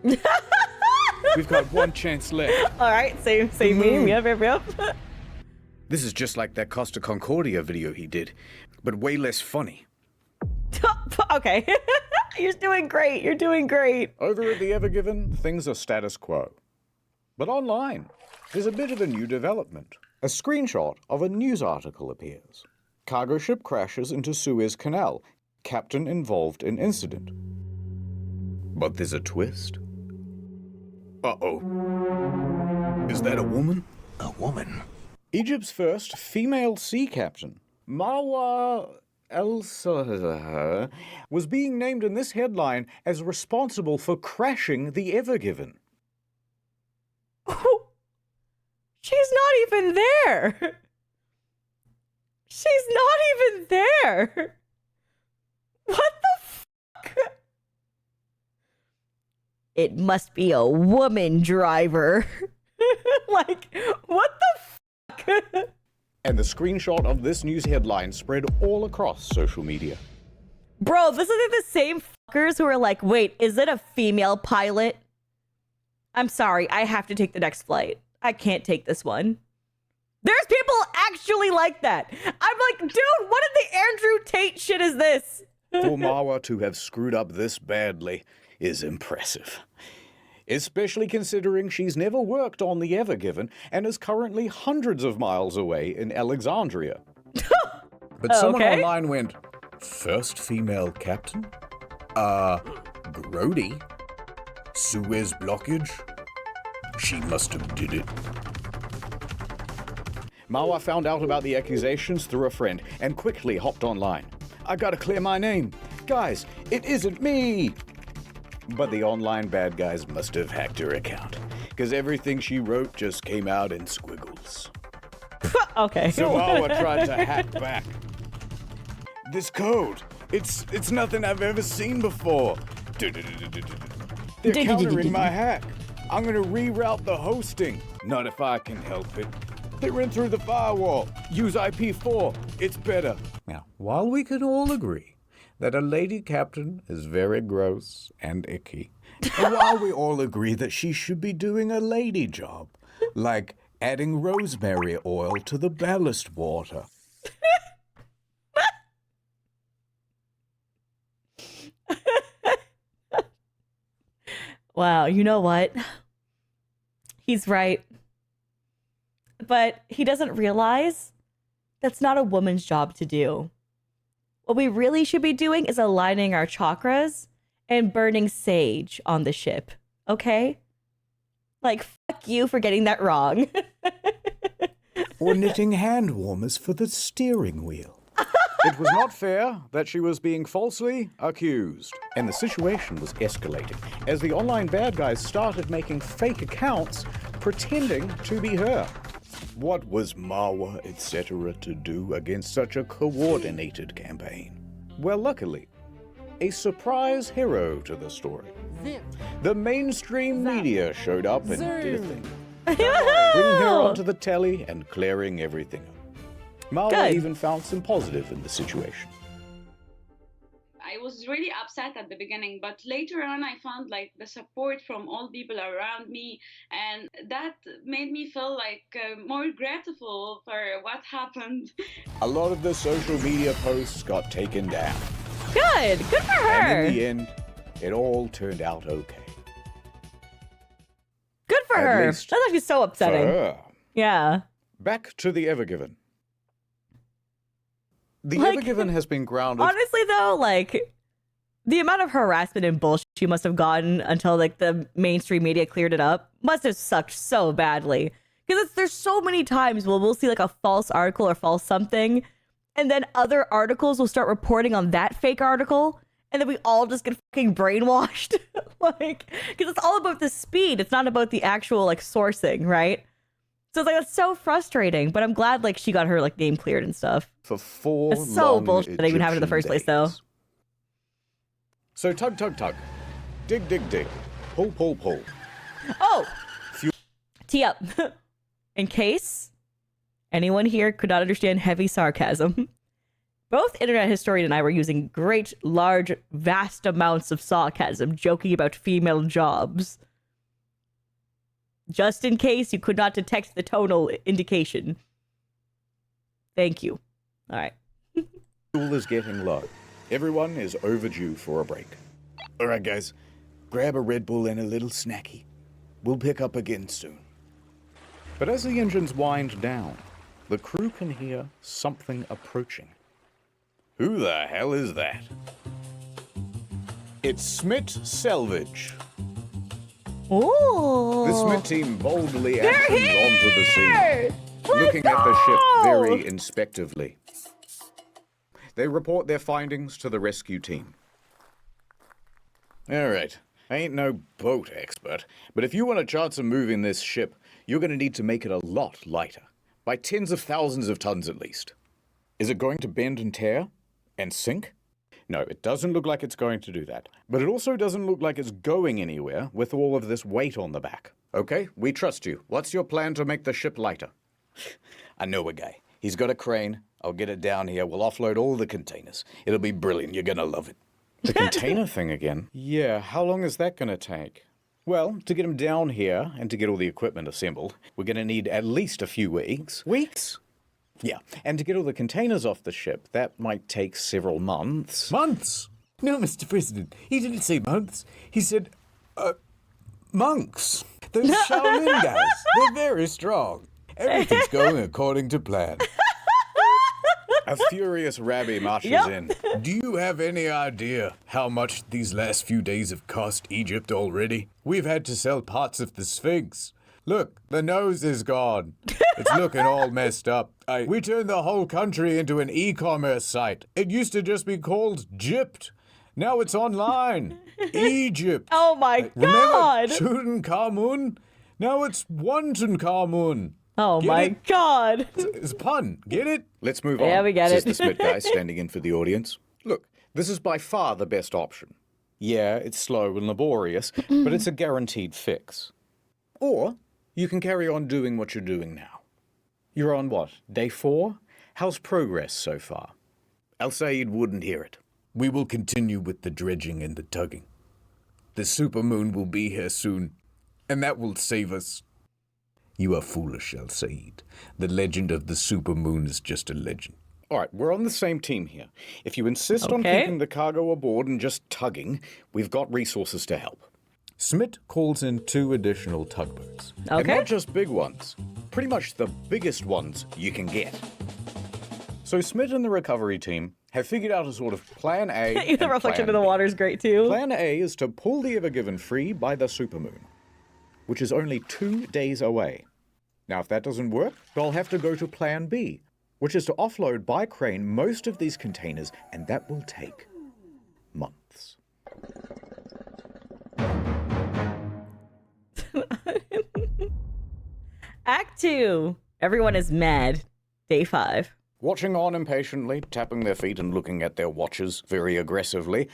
We've got one chance left. All right, same meme. Yep. This is just like that Costa Concordia video he did, but way less funny. Okay. You're doing great. You're doing great. Over at the Ever Given, things are status quo. But online, there's a bit of a new development. A screenshot of a news article appears. Cargo ship crashes into Suez Canal. Captain involved in incident. But there's a twist. Uh-oh. Is that a woman? A woman? Egypt's first female sea captain, Marwa El-Sahar, was being named in this headline as responsible for crashing the Ever Given. She's not even there. She's not even there. What the fuck? It must be a woman driver. Like, what the fuck? And the screenshot of this news headline spread all across social media. Bro, this is like the same fuckers who are like, wait, is it a female pilot? I'm sorry, I have to take the next flight. I can't take this one. There's people actually like that. I'm like, dude, what in the Andrew Tate shit is this? For Marwa to have screwed up this badly is impressive. Especially considering she's never worked on the Ever Given and is currently hundreds of miles away in Alexandria. But someone online went, first female captain? Grody? Suez blockage? She must have did it. Marwa found out about the accusations through a friend and quickly hopped online. I gotta clear my name. Guys, it isn't me! But the online bad guys must have hacked her account, because everything she wrote just came out in squiggles. Okay. So Marwa tried to hack back. This code, it's nothing I've ever seen before. They're countering my hack. I'm gonna reroute the hosting. Not if I can help it. They ran through the firewall. Use IP4. It's better. Now, while we can all agree that a lady captain is very gross and icky, and while we all agree that she should be doing a lady job, like adding rosemary oil to the ballast water. Wow, you know what? He's right. But he doesn't realize that's not a woman's job to do. What we really should be doing is aligning our chakras and burning sage on the ship. Okay? Like, fuck you for getting that wrong. Or knitting hand warmers for the steering wheel. It was not fair that she was being falsely accused. And the situation was escalating as the online bad guys started making fake accounts pretending to be her. What was Marwa, etc. to do against such a coordinated campaign? Well, luckily, a surprise hero to the story. The mainstream media showed up and did a thing. Bringing her onto the telly and clearing everything up. Marwa even found some positive in the situation. I was really upset at the beginning, but later on I found like the support from all people around me, and that made me feel like more grateful for what happened. A lot of the social media posts got taken down. Good for her. And in the end, it all turned out okay. Good for her. That's actually so upsetting. For her. Yeah. Back to the Ever Given. The Ever Given has been grounded. Honestly, though, like, the amount of harassment and bullshit she must have gotten until, like, the mainstream media cleared it up must have sucked so badly. Because there's so many times where we'll see, like, a false article or false something, and then other articles will start reporting on that fake article, and then we all just get fucking brainwashed. Like, because it's all about the speed. It's not about the actual, like, sourcing, right? So it's like, that's so frustrating, but I'm glad like she got her like name cleared and stuff. For 4 it's so long bullshit that even happened in the first place, though. So tug, tug, tug. Dig, dig, dig. Pull, pull, pull. Oh! Tee up. In case anyone here could not understand heavy sarcasm, both internet historian and I were using great, large, vast amounts of sarcasm, joking about female jobs. just in case you could not detect the tonal indication. Thank you. All right. Fuel is getting low. Everyone is overdue for a break. All right, guys. Grab a Red Bull and a little snacky. We'll pick up again soon. But as the engines wind down, the crew can hear something approaching. Who the hell is that? It's Smith Salvage. Ooh. The Smith team boldly They're actions onto the scene, looking at the ship very inspectively. They report their findings to the rescue team. All right, I ain't no boat expert, but if you want a chance of moving this ship, you're going to need to make it a lot lighter, by tens of thousands of tons at least. Is it going to bend and tear? And sink? No, it doesn't look like it's going to do that. But it also doesn't look like it's going anywhere with all of this weight on the back. Okay, we trust you. What's your plan to make the ship lighter? I know a guy. He's got a crane. I'll get it down here. We'll offload all the containers. It'll be brilliant. You're gonna love it. The container thing again? Yeah, how long is that gonna take? Well, to get them down here and to get all the equipment assembled, we're gonna need at least a few weeks. Weeks? Yeah, and to get all the containers off the ship, that might take several months. Months? No, Mr. President. He didn't say months. He said, monks. Those Shaolin guys. They're very strong. Everything's going according to plan. A furious rabbi marches in. Do you have any idea how much these last few days have cost Egypt already? We've had to sell parts of the Sphinx. Look, the nose is gone. It's looking all messed up. We turned the whole country into an e-commerce site. It used to just be called Gypt. Now it's online. Egypt. Oh my God. Remember Tutankhamun? Now it's Tutankhamun. Oh my God. It's a pun. Get it? Let's move on. Yeah, we get says it. the Smith guy standing in for the audience. Look, this is by far the best option. Yeah, it's slow and laborious, but it's a guaranteed fix. Or you can carry on doing what you're doing now. You're on what, day 4? How's progress so far? Al Sayed wouldn't hear it. We will continue with the dredging and the tugging. The supermoon will be here soon, and that will save us. You are foolish, Al Sayed. The legend of the supermoon is just a legend. All right, we're on the same team here. If you insist on keeping the cargo aboard and just tugging, we've got resources to help. Smith calls in 2 additional tugboats. And not just big ones. Pretty much the biggest ones you can get. So Smith and the recovery team have figured out a sort of plan A. The reflection in the water is great too. Plan A is to pull the Ever Given free by the supermoon, which is only 2 days away. Now, if that doesn't work, they'll have to go to plan B, which is to offload by crane most of these containers, and that will take months. Act 2. Everyone is mad. Day 5. Watching on impatiently, tapping their feet and looking at their watches very aggressively,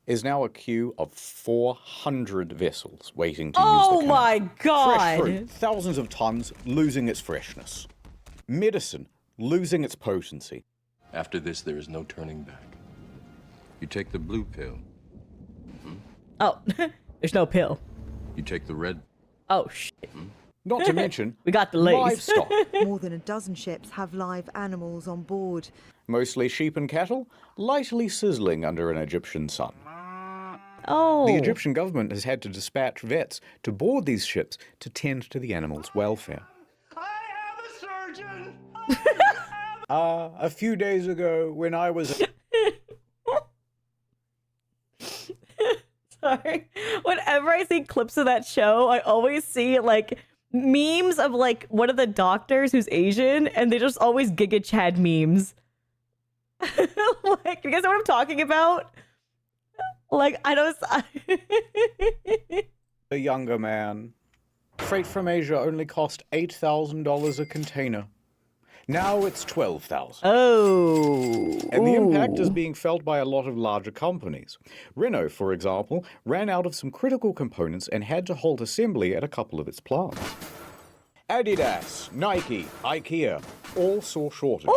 is now a queue of 400 vessels waiting to use the canal. Oh my God! Fresh fruit, thousands of tons, losing its freshness. Medicine, losing its potency. After this, there is no turning back. You take the blue pill. Oh, there's no pill. You take the red. Oh, shit. Not to mention, we got the lace. Livestock. More than a dozen ships have live animals on board. Mostly sheep and cattle, lightly sizzling under an Egyptian sun. Oh. The Egyptian government has had to dispatch vets to board these ships to tend to the animals' welfare. A few days ago, when I was... Sorry. Whenever I see clips of that show, I always see, like, memes of, like, one of the doctors who's Asian, and they just always Giga Chad memes. Like, you guys know what I'm talking about? Like, I don't... A younger man. Freight from Asia only cost $8,000 a container. Now it's $12,000. Oh. And the impact is being felt by a lot of larger companies. Renault, for example, ran out of some critical components and had to halt assembly at a couple of its plants. Adidas, Nike, IKEA all saw shortages.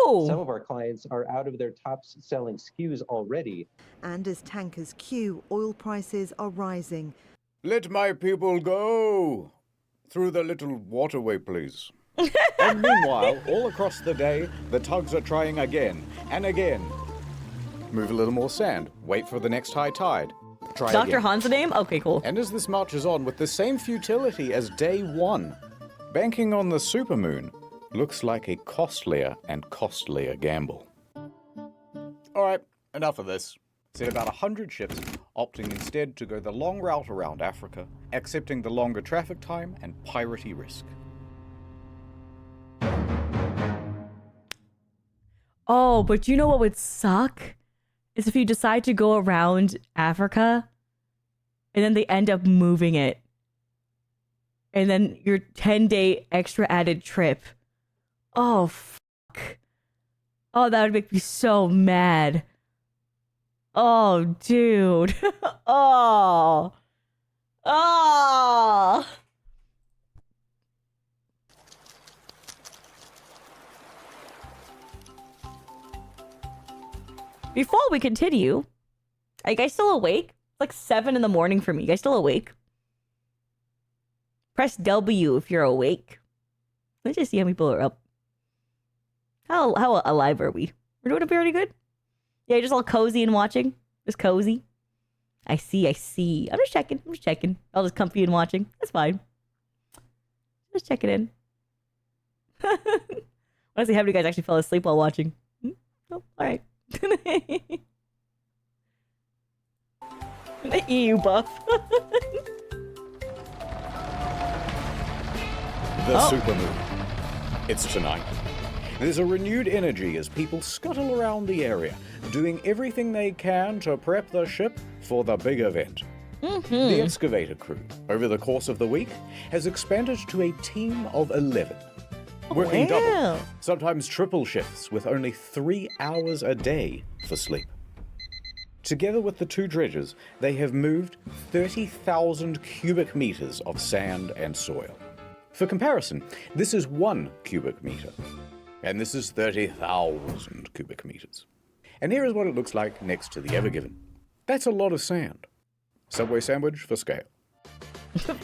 Some of our clients are out of their top-selling SKUs already. And as tankers queue, oil prices are rising. Let my people go. through the little waterway, please. And meanwhile, all across the day, the tugs are trying again and again. Move a little more sand. Wait for the next high tide. Try Dr. again. Han's the name? Okay, cool. And as this marches on with the same futility as day one, banking on the supermoon looks like a costlier and costlier gamble. All right, enough of this. Said about 100 ships, opting instead to go the long route around Africa, accepting the longer traffic time and piratey risk. Oh, but you know what would suck? Is if you decide to go around Africa and then they end up moving it. And then your 10-day extra added trip. Oh, fuck. Oh, that would make me so mad. Oh, dude. Oh. Oh. Before we continue, are you guys still awake? It's like 7 in the morning for me. You guys still awake? Press W if you're awake. Let's just see how many people are up. How alive are we? We're doing pretty good? Yeah, just all cozy and watching? Just cozy? I see. I'm just checking. All just comfy and watching. That's fine. Just checking in. I want to see how many guys actually fell asleep while watching. Oh, alright. The EU buff. The supermoon. It's tonight. There's a renewed energy as people scuttle around the area, doing everything they can to prep the ship for the big event. The excavator crew, over the course of the week, has expanded to a team of 11. Working double, sometimes triple shifts with only 3 hours a day for sleep. Together with the 2 dredgers, they have moved 30,000 cubic meters of sand and soil. For comparison, this is 1 cubic meter, and this is 30,000 cubic meters. And here is what it looks like next to the Ever Given. That's a lot of sand. Subway sandwich for scale.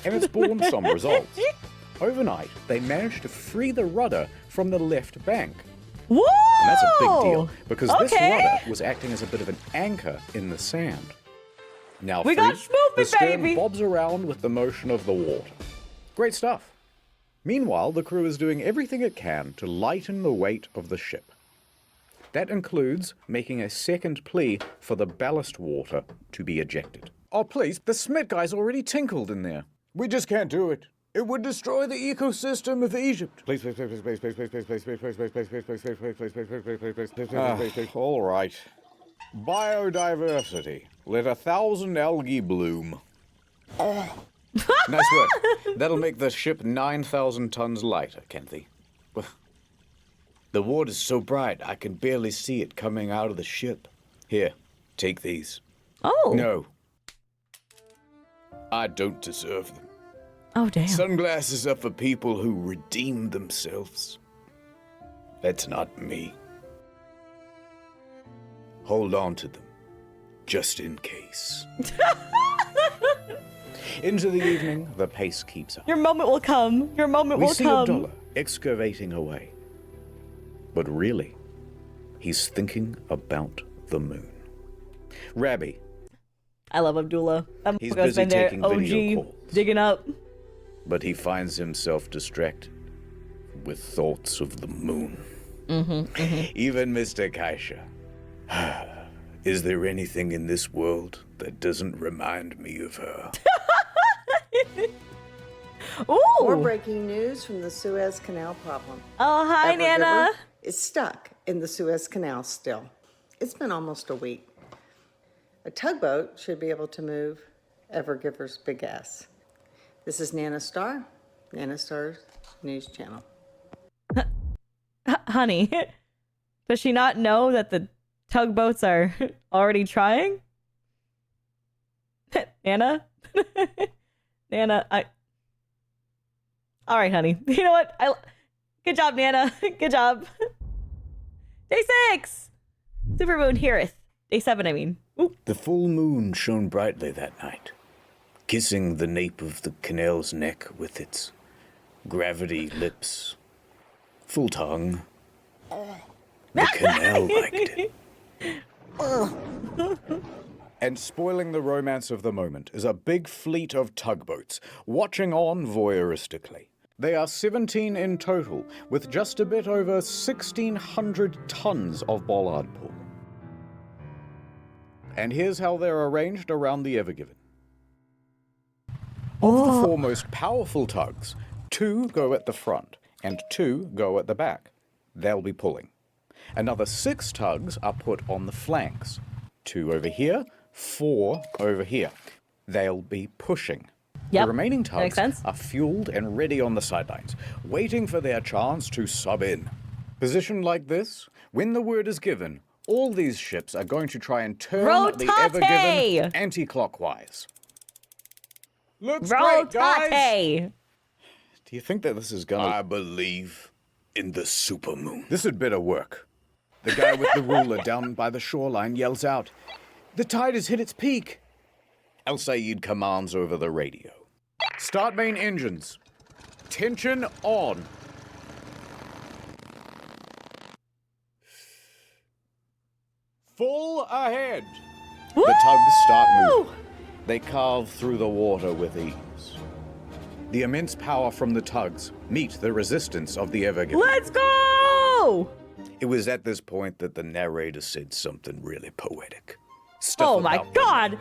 And it's borne some results. Overnight, they managed to free the rudder from the left bank. Whoa! And that's a big deal, because this rudder was acting as a bit of an anchor in the sand. Now we free, got Schmoopy, the stern baby! bobs around with the motion of the water. Great stuff. Meanwhile, the crew is doing everything it can to lighten the weight of the ship. That includes making a second plea for the ballast water to be ejected. Oh, please, the Smith guy's already tinkled in there. We just can't do it. It would destroy the ecosystem of Egypt. Please, please, please, please, please, please, please, please, please, please, please, please, please, please, please, please, please, please, please. All right. Biodiversity. Let 1,000 algae bloom. Nice work. That'll make the ship 9,000 tons lighter, Kenthy. The water's so bright, I can barely see it coming out of the ship. Here, take these. Oh. No. I don't deserve them. Oh, damn. Sunglasses are for people who redeem themselves. That's not me. Hold on to them, just in case. Into the evening, the pace keeps up. Your moment will come. Your moment will We see come. Abdullah excavating away. But really, he's thinking about the moon. Rabbi. I love Abdullah. He's busy taking video OG, calls. digging up. But he finds himself distracted with thoughts of the moon. Even Mr. Kaisha. Is there anything in this world that doesn't remind me of her? More breaking news from the Suez Canal problem. Oh, hi, Ever Nana. Giver is stuck in the Suez Canal still. It's been almost a week. A tugboat should be able to move Ever Giver's big ass. This is Nana Star, Nana Star's news channel. Honey, does she not know that the tugboats are already trying? Nana? Nana, all right, honey. You know what? Good job, Nana. Good job. Day 6. Supermoon heareth. Day 7, I mean. Ooh. The full moon shone brightly that night, kissing the nape of the canal's neck with its Gravity lips. Full tongue. The canal liked it. And spoiling the romance of the moment is a big fleet of tugboats, watching on voyeuristically. They are 17 in total, with just a bit over 1,600 tons of bollard pull. And here's how they're arranged around the Ever Given. Of the four most powerful tugs, 2 go at the front and 2 go at the back. They'll be pulling. Another 6 tugs are put on the flanks. 2 over here, 4 over here. They'll be pushing. Yep. The remaining tugs Makes sense. are fueled and ready on the sidelines, waiting for their chance to sub in. Positioned like this, when the word is given, all these ships are going to try and turn the Ever Given anti-clockwise. Looks great, guys! Do you think that this is gonna... I believe in the supermoon. This had better work. The guy with the ruler down by the shoreline yells out, "The tide has hit its peak!" El Sayed commands over the radio. Start main engines. Tension on. Full ahead. Woo! The tugs start moving. They carve through the water with ease. The immense power from the tugs meet the resistance of the Ever Given. Let's go! It was at this point that the narrator said something really poetic. Oh my God!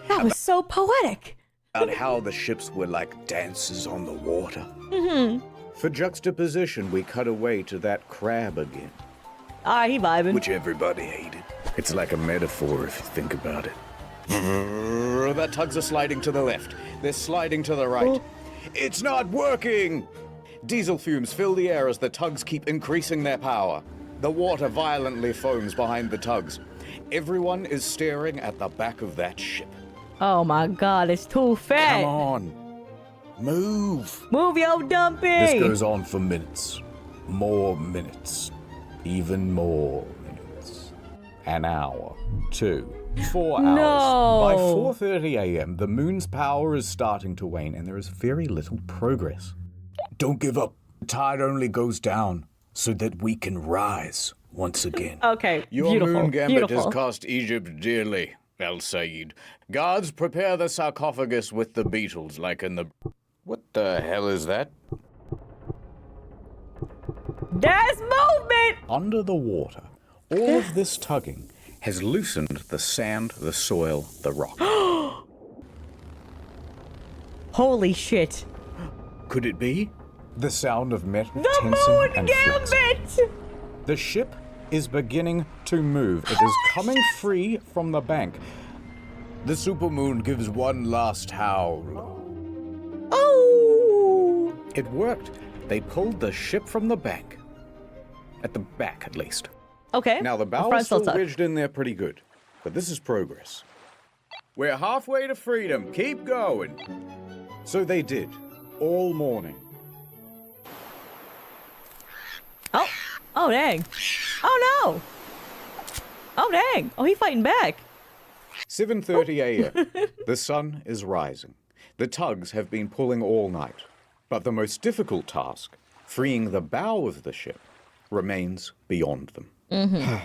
That was so poetic. About how the ships were like dancers on the water. Mm-hmm. For juxtaposition, we cut away to that crab again. He vibing. Which everybody hated. It's like a metaphor if you think about it. The tugs are sliding to the left. They're sliding to the right. It's not working! Diesel fumes fill the air as the tugs keep increasing their power. The water violently foams behind the tugs. Everyone is staring at the back of that ship. Oh my God, it's too fat. Come on. Move. Move your dumpy. This goes on for minutes. More minutes. Even more minutes. An hour. 2. 4 hours. No. By 4:30 a.m., the moon's power is starting to wane, and there is very little progress. Don't give up. The tide only goes down so that we can rise once again. Okay, Your beautiful. moon gambit Beautiful. has cost Egypt dearly, El Sayed. Guards, prepare the sarcophagus with the beetles, like in the... What the hell is that? There's movement! Under the water, all of this tugging has loosened the sand, the soil, the rock. Holy shit. Could it be? The sound of metal The tensing moon and flexing. gambit! The ship is beginning to move. It is coming free from the bank. The supermoon gives one last howl. Oh! It worked. They pulled the ship from the bank. At the back, at least. Okay. Now, the bow front is still still tucked. ridged in there pretty good. But this is progress. We're halfway to freedom. Keep going. So they did. All morning. Oh. Oh, dang. Oh, no. Oh, dang. Oh, he fighting back. 7:30 a.m. The sun is rising. The tugs have been pulling all night. But the most difficult task, freeing the bow of the ship, remains beyond them. Mm-hmm.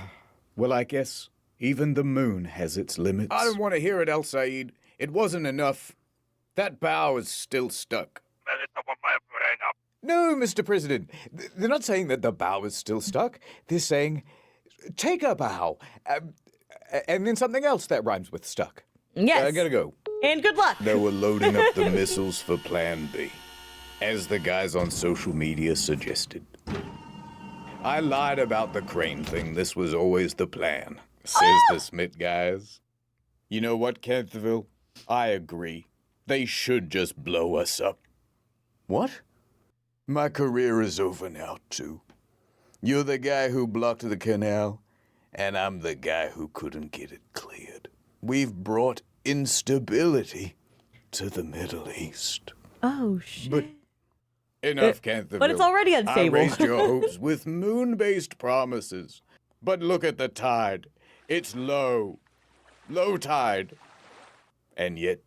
Well, I guess even the moon has its limits. I don't want to hear it, El Sayed. It wasn't enough. That bow is still stuck. No, Mr. President. They're not saying that the bow is still stuck. They're saying, take a bow. And then something else that rhymes with stuck. Yes. I gotta go. And good luck. They were loading up the missiles for Plan B, as the guys on social media suggested. I lied about the crane thing. This was always the plan, says the Smith guys. You know what, Kenthville? I agree. They should just blow us up. What? My career is over now, too. You're the guy who blocked the canal, and I'm the guy who couldn't get it cleared. We've brought instability to the Middle East. Oh, shit. But enough, Canterville. But it's already unstable. I raised your hopes with moon-based promises. But look at the tide. It's low. Low tide. And yet,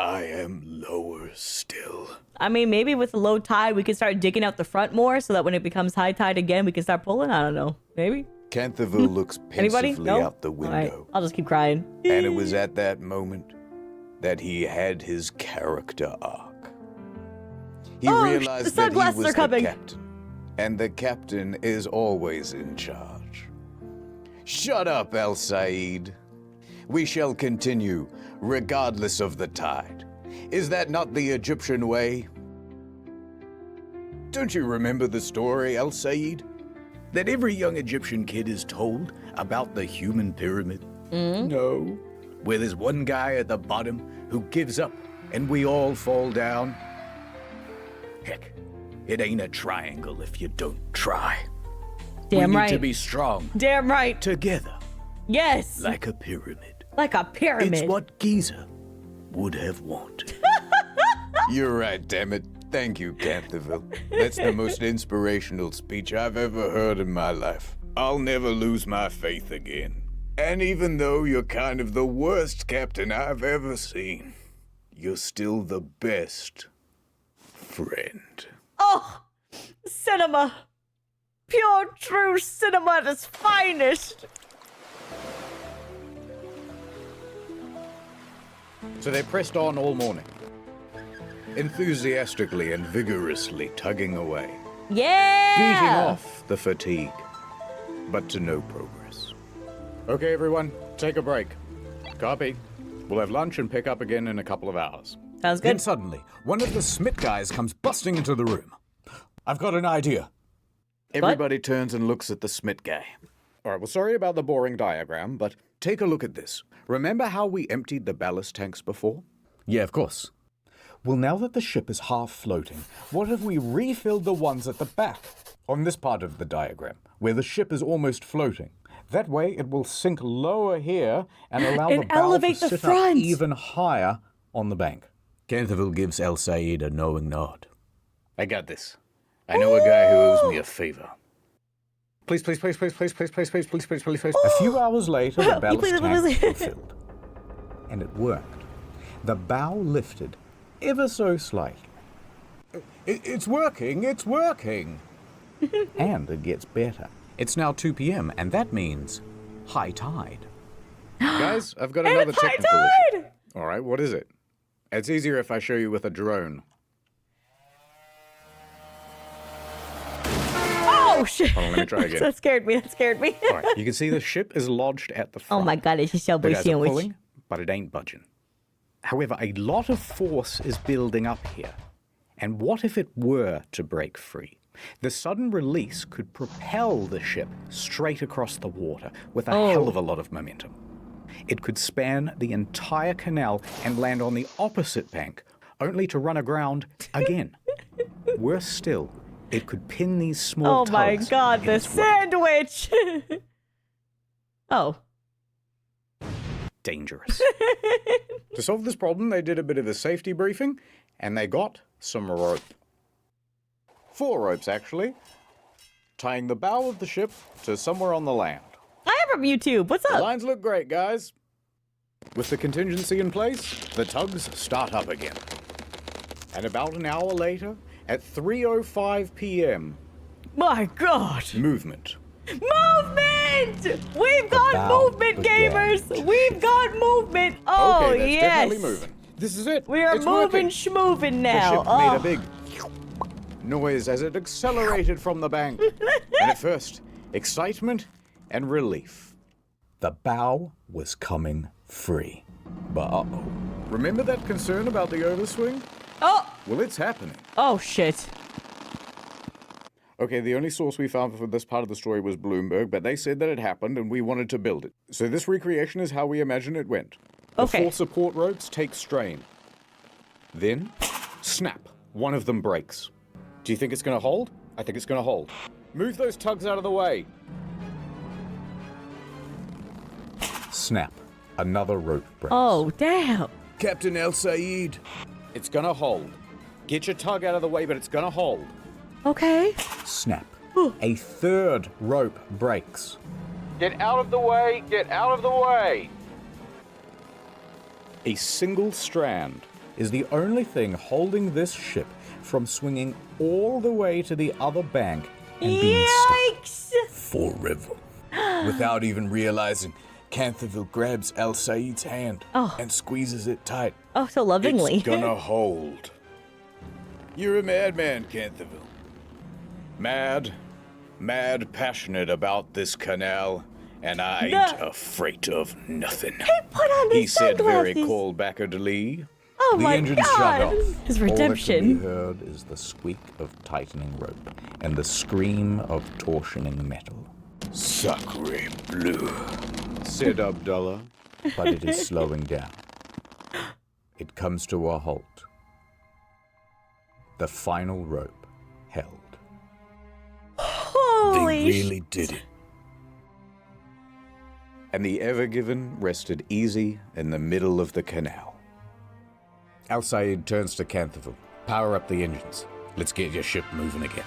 I am lower still. I mean, maybe with the low tide, we can start digging out the front more so that when it becomes high tide again, we can start pulling. I don't know. Maybe. Canthaville looks Anybody? pensively No? out the window. All right. I'll just keep crying. And it was at that moment that he had his character arc. He realized the that he sunglasses was are coming. the captain. And the captain is always in charge. Shut up, El Said. We shall continue, regardless of the tide. Is that not the Egyptian way? Don't you remember the story, El Said? That every young Egyptian kid is told about the human pyramid? No. Where there's one guy at the bottom who gives up and we all fall down? Heck, it ain't a triangle if you don't try. Damn we right. need to be strong. Damn right. Together. Yes. Like a pyramid. Like a pyramid. It's what Giza would have wanted. You're right, damn it. Thank you, Canthaville. That's the most inspirational speech I've ever heard in my life. I'll never lose my faith again. And even though you're kind of the worst captain I've ever seen, you're still the best friend. Oh, cinema. Pure, true cinema at its finest. So they pressed on all morning, enthusiastically and vigorously tugging away, Yeah. beating off the fatigue, but to no progress. Okay, everyone, take a break. Copy. We'll have lunch and pick up again in a couple of hours. Sounds good. Then suddenly, one of the Smith guys comes busting into the room. I've got an idea. Everybody turns and looks at the Smith guy. All right, well, sorry about the boring diagram, but take a look at this. Remember how we emptied the ballast tanks before? Yeah, of course. Well, now that the ship is half floating, what if we refilled the ones at the back, on this part of the diagram, where the ship is almost floating? That way, it will sink lower here and allow the bow elevate to the sit front. up even higher on the bank. Canthaville gives El Said a knowing nod. I got this. I know a guy who owes me a favor. Please, please, please, please, please, please, please, please, please, please, please, please. A few hours later, the ballast tanks were filled. And it worked. The bow lifted ever so slightly. It's working, it's working. And it gets better. It's now 2 p.m., and that means high tide. Guys, I've got another technical issue. All right, what is it? It's easier if I show you with a drone. Oh, shit. Hold on, let me try again. That scared me. That scared me. All right, you can see the ship is lodged at the front. Oh my god, it's a The Subway guys are sandwich. pulling, but it ain't budging. However, a lot of force is building up here. And what if it were to break free? The sudden release could propel the ship straight across the water with a hell of a lot of momentum. It could span the entire canal and land on the opposite bank, only to run aground again. Worse still, it could pin these small Oh my tugs god, in the its way. sandwich. Oh. Dangerous. To solve this problem, they did a bit of a safety briefing, and they got some rope. 4 ropes, actually, tying the bow of the ship to somewhere on the land. I am from YouTube. What's The up? lines look great, guys. With the contingency in place, the tugs start up again. And about an hour later, at 3:05 p.m., My god. movement. Movement! We've got bow movement, began gamers! We've got movement! Oh, Okay, that's yes! definitely moving. This is it. We are It's moving, working. schmoving The now. ship made a big noise as it accelerated from the bank. And at first, excitement and relief. The bow was coming free. But uh-oh. Remember that concern about the overswing? Oh! Well, it's happening. Oh, shit. Okay, the only source we found for this part of the story was Bloomberg, but they said that it happened and we wanted to build it. So this recreation is how we imagine it went. The Okay. 4 support ropes take strain. Then, snap, one of them breaks. Do you think it's going to hold? I think it's going to hold. Move those tugs out of the way. Snap, another rope breaks. Oh, damn. Captain El Said, it's going to hold. Get your tug out of the way, but it's going to hold. Okay. Snap. A 3rd rope breaks. Get out of the way! Get out of the way! A single strand is the only thing holding this ship from swinging all the way to the other bank and being stuck forever. Without even realizing, Canterville grabs Al Said's hand and squeezes it tight. Oh, so lovingly. It's gonna hold. You're a madman, Canterville. Mad passionate about this canal, and I ain't afraid of nothing. He put on He his said very sunglasses. cold-backedly. Oh The my engine god! shut off. His All that redemption. can be heard is the squeak of tightening rope and the scream of torsioning metal. Sacre bleu, said Abdullah, but it is slowing down. It comes to a halt. The final rope held. Holy They really did it. And the Ever Given rested easy in the middle of the canal. Al Said turns to Canterville. Power up the engines. Let's get your ship moving again.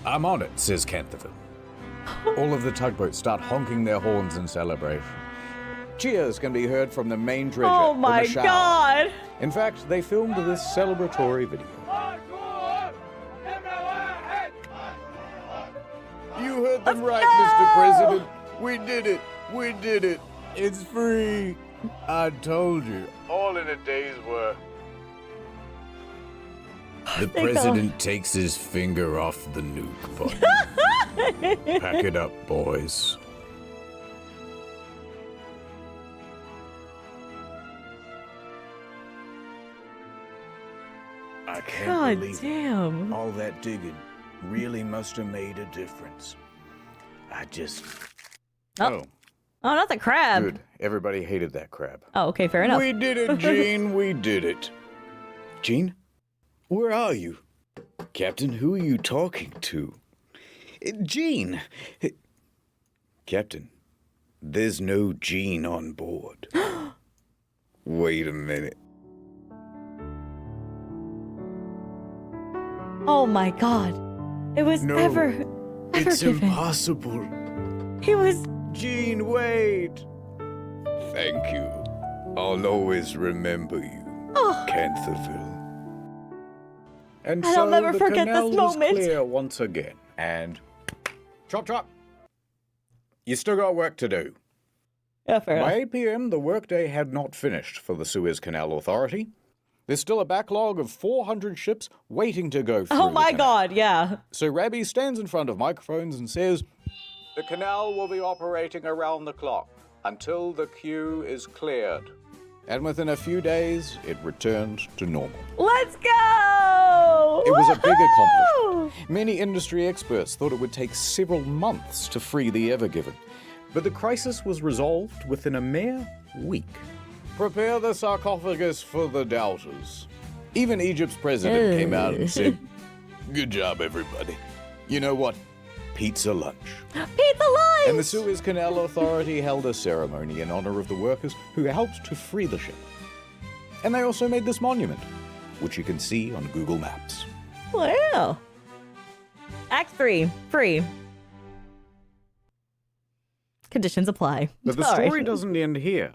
I'm on it, says Canterville. All of the tugboats start honking their horns in celebration. Cheers can be heard from the main dredger. Oh the my Michal. god! In fact, they filmed this celebratory video. You heard them right, Mr. President. We did it. We did it. It's free. I told you. All in a day's work. The president takes his finger off the nuke button. Pack it up, boys. I can't God believe damn. all that digging really must have made a difference. I just... Oh, not the crab. Good. Everybody hated that crab. Oh, okay, fair enough. We did it, Gene. We did it. Gene, where are you? Captain, who are you talking to? Gene. Captain, there's no Gene on board. Wait a minute. Oh my god. It was No, ever it's given. impossible. He was... Gene, wait. Thank you. I'll always remember you, Canterville. And And so I'll never the forget canal this was moment. clear once again. And chop chop. You still got work to do. Yeah, fair By enough. 8 p.m., the workday had not finished for the Suez Canal Authority. There's still a backlog of 400 ships waiting to go through. Oh the my canal. god, yeah. So Rabbi stands in front of microphones and says, "The canal will be operating around the clock until the queue is cleared." And within a few days, it returned to normal. Let's go! It was a big Woohoo! accomplishment. Many industry experts thought it would take several months to free the Ever Given. But the crisis was resolved within a mere week. Prepare the sarcophagus for the doubters. Even Egypt's president came out and said, "Good job, everybody. You know what? Pizza lunch." Pizza lunch! And the Suez Canal Authority held a ceremony in honor of the workers who helped to free the ship. And they also made this monument, which you can see on Google Maps. Wow. Act 3, free. Conditions apply. But the All right. story doesn't end here.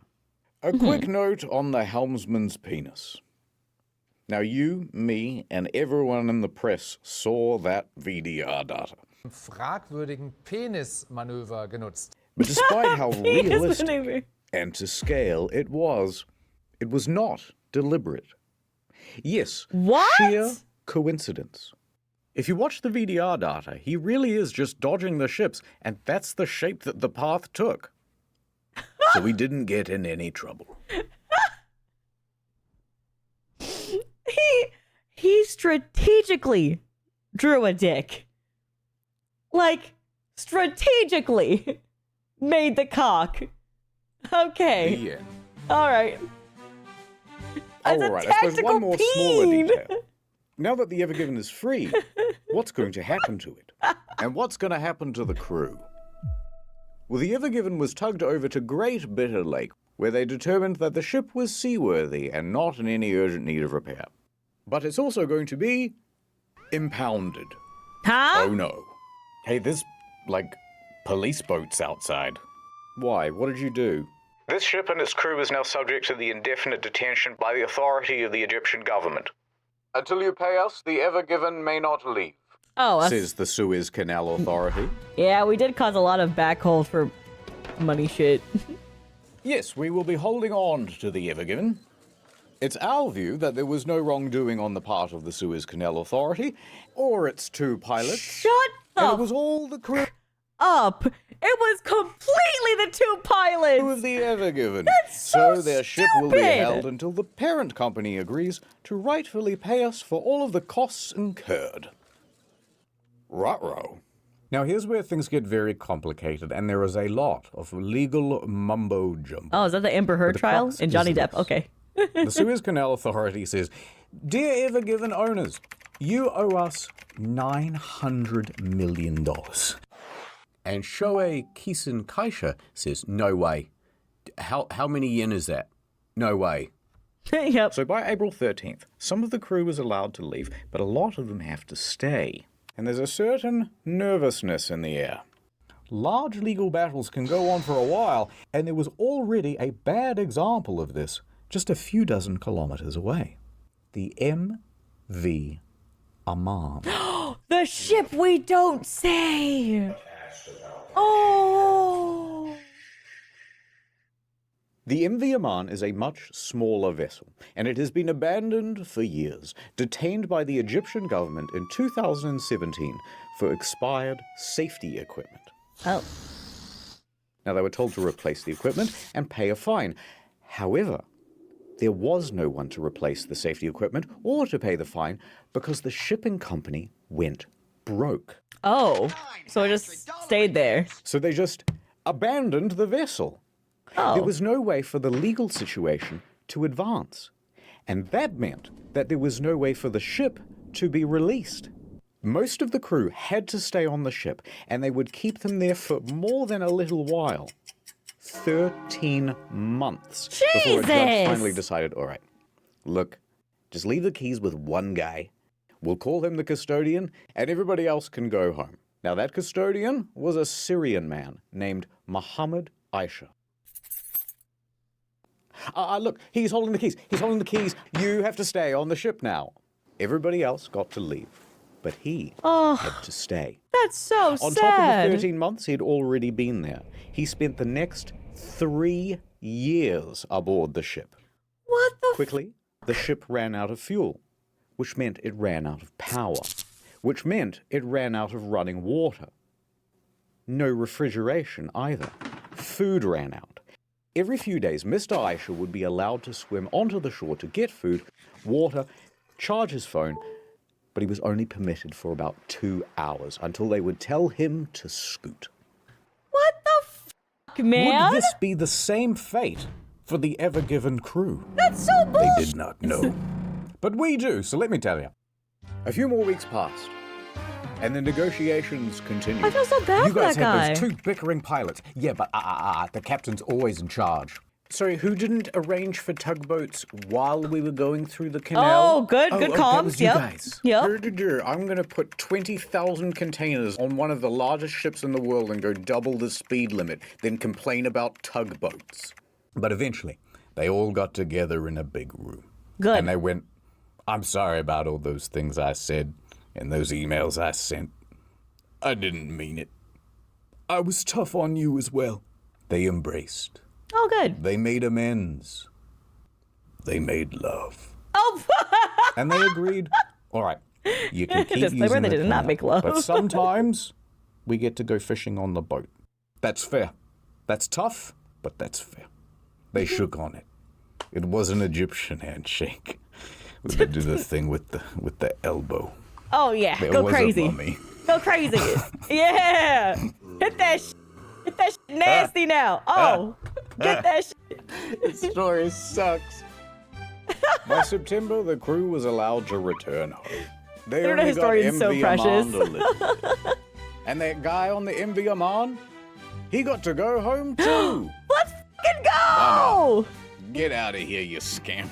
A quick note on the helmsman's penis. Now you, me, and everyone in the press saw that VDR data. Fragwürdigen Penismanöver genutzt. But despite how Penis realistic maneuver. and to scale it was not deliberate. Yes, What? sheer coincidence. If you watch the VDR data, he really is just dodging the ships, and that's the shape that the path took. So he didn't get in any trouble. He strategically drew a dick. Like, strategically made the cock. Okay. Yeah. All right. As a All right, I suppose tactical one more smaller peen. detail. Now that the Ever Given is free, what's going to happen to it? And what's going to happen to the crew? Well, the Ever Given was tugged over to Great Bitter Lake, where they determined that the ship was seaworthy and not in any urgent need of repair. But it's also going to be impounded. Huh? Oh no. Hey, there's, like, police boats outside. Why? What did you do? This ship and its crew is now subject to the indefinite detention by the authority of the Egyptian government. Until you pay us, the Ever Given may not leave. Oh, says the Suez Canal Authority. Yeah, we did cause a lot of backholes for money shit. Yes, we will be holding on to the Ever Given. It's our view that there was no wrongdoing on the part of the Suez Canal Authority or its two pilots. Shut and up! It was all the crew Up! It was completely the two pilots! of the Ever Given. That's so their ship will be stupid! held until the parent company agrees to rightfully pay us for all of the costs incurred. Ruh-roh. Now here's where things get very complicated, and there is a lot of legal mumbo-jumbo. Oh, is that the Amber Heard trial? And Johnny Depp, okay. The Suez Canal Authority says, "Dear Ever Given owners, you owe us $900 million. And Shoei Kisen Kaisha says, no way. How many yen is that? No way. Yep. So by April 13th, some of the crew is allowed to leave, but a lot of them have to stay. And there's a certain nervousness in the air. Large legal battles can go on for a while, and there was already a bad example of this just a few dozen kilometers away. The MV Aman. The ship we don't say! Oh! The MV Aman is a much smaller vessel, and it has been abandoned for years, detained by the Egyptian government in 2017 for expired safety equipment. Oh. Now, they were told to replace the equipment and pay a fine. However, there was no one to replace the safety equipment or to pay the fine because the shipping company went broke. Oh, so it just stayed there. So they just abandoned the vessel. Oh. There was no way for the legal situation to advance. And that meant that there was no way for the ship to be released. Most of the crew had to stay on the ship, and they would keep them there for more than a little while. 13 months before a judge finally decided, all right, look, just leave the keys with one guy. We'll call him the custodian, and everybody else can go home. Now, that custodian was a Syrian man named Muhammad Aisha. Look, he's holding the keys. He's holding the keys. You have to stay on the ship now. Everybody else got to leave, but he had to stay. That's so On sad. top of the 13 months he'd already been there, he spent the next 3 years aboard the ship. What the Quickly, the ship ran out of fuel, which meant it ran out of power, which meant it ran out of running water. No refrigeration either. Food ran out. Every few days, Mr. Aisha would be allowed to swim onto the shore to get food, water, charge his phone, but he was only permitted for about 2 hours until they would tell him to scoot. What the fuck, man? Would this be the same fate for the Ever Given crew? That's so bullshit. They did not know. But we do, so let me tell you. A few more weeks passed, and the negotiations continued. I feel so bad you for guys that guy. had those two bickering pilots. Yeah, but the captain's always in charge. Sorry, who didn't arrange for tugboats while we were going through the canal? Oh, good that comms. was you Yep. guys. Yep. I'm going to put 20,000 containers on one of the largest ships in the world and go double the speed limit, then complain about tugboats. But eventually, they all got together in a big room. Good. And they went, I'm sorry about all those things I said and those emails I sent. I didn't mean it. I was tough on you as well. They embraced. Oh, good. They made amends. They made love. Oh, and they agreed, all right, you can keep Disclaimer, using they the did not canal, make love. but sometimes we get to go fishing on the boat. That's fair. That's tough, but that's fair. They shook on it. It was an Egyptian handshake. They do the thing with the elbow. Oh, yeah. There Go was a crazy. mummy. Go crazy. Yeah. Hit that shit. Hit that shit nasty now. Oh. Get that shit. This story sucks. By September, the crew was allowed to return home. They Internet only got historian is so MV precious. Aman to live. And that guy on the MV Aman, he got to go home too. Let's fucking go! Get out of here, you scamp.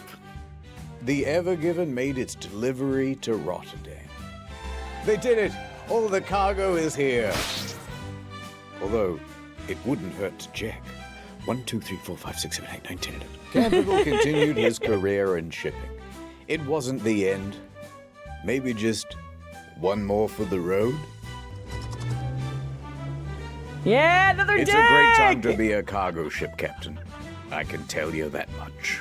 The Ever Given made its delivery to Rotterdam. They did it! All the cargo is here. Although, it wouldn't hurt to check. 1, 2, 3, 4, 5, 6, 7, 8, 9, 10, 11. Campbell continued his career in shipping. It wasn't the end. Maybe just one more for the road. Yeah, another It's dig! a great time to be a cargo ship captain. I can tell you that much.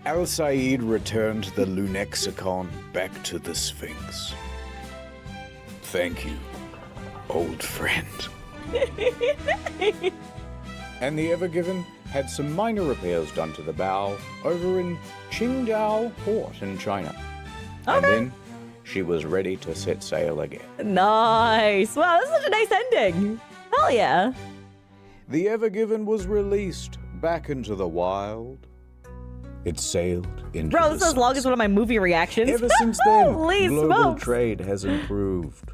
Al Said returned the Lunexicon back to the Sphinx. Thank you, old friend. And the Ever Given had some minor repairs done to the bow over in Qingdao Port in China. And then she was ready to set sail again. Nice. Wow, that's such a nice ending. Hell yeah. The Ever Given was released back into the wild. It sailed into Bro, this is as long as one of my movie reactions. Ever since then, Holy global smokes. trade has improved.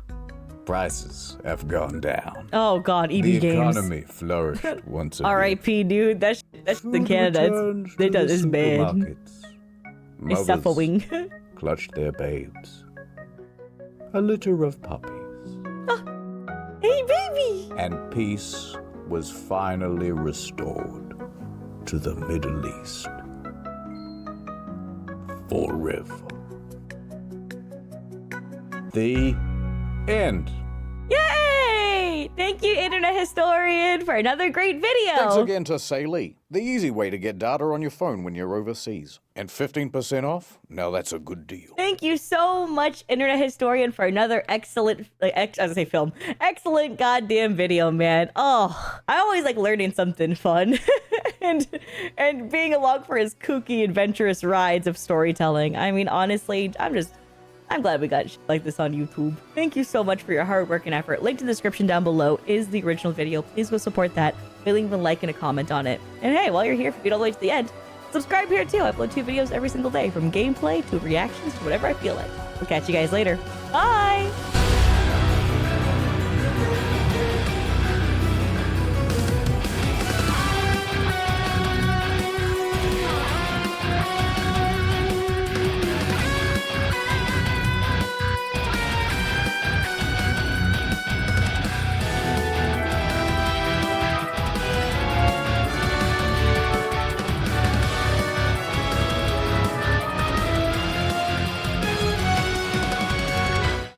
Prices have gone down. Oh god, EB The Games. economy flourished once again. R.I.P. dude. That's in Canada. It's bad. Supermarkets. It's suffering. Clutched their babes. A litter of puppies. Hey, baby! And peace was finally restored to the Middle East. Forever. The end. Yay! Thank you, Internet Historian, for another great video. Thanks again to Salee, the easy way to get data on your phone when you're overseas. And 15% off? Now that's a good deal. Thank you so much, Internet Historian, for another excellent, excellent goddamn video, man. Oh, I always like learning something fun and being along for his kooky, adventurous rides of storytelling. I mean, honestly, I'm glad we got like this on YouTube. Thank you so much for your hard work and effort. Link in the description down below is the original video. Please go support that. Leave a like and a comment on it. And hey, while you're here, if you get all the way to the end, subscribe here too. I upload 2 videos every single day, from gameplay to reactions to whatever I feel like. We'll catch you guys later. Bye!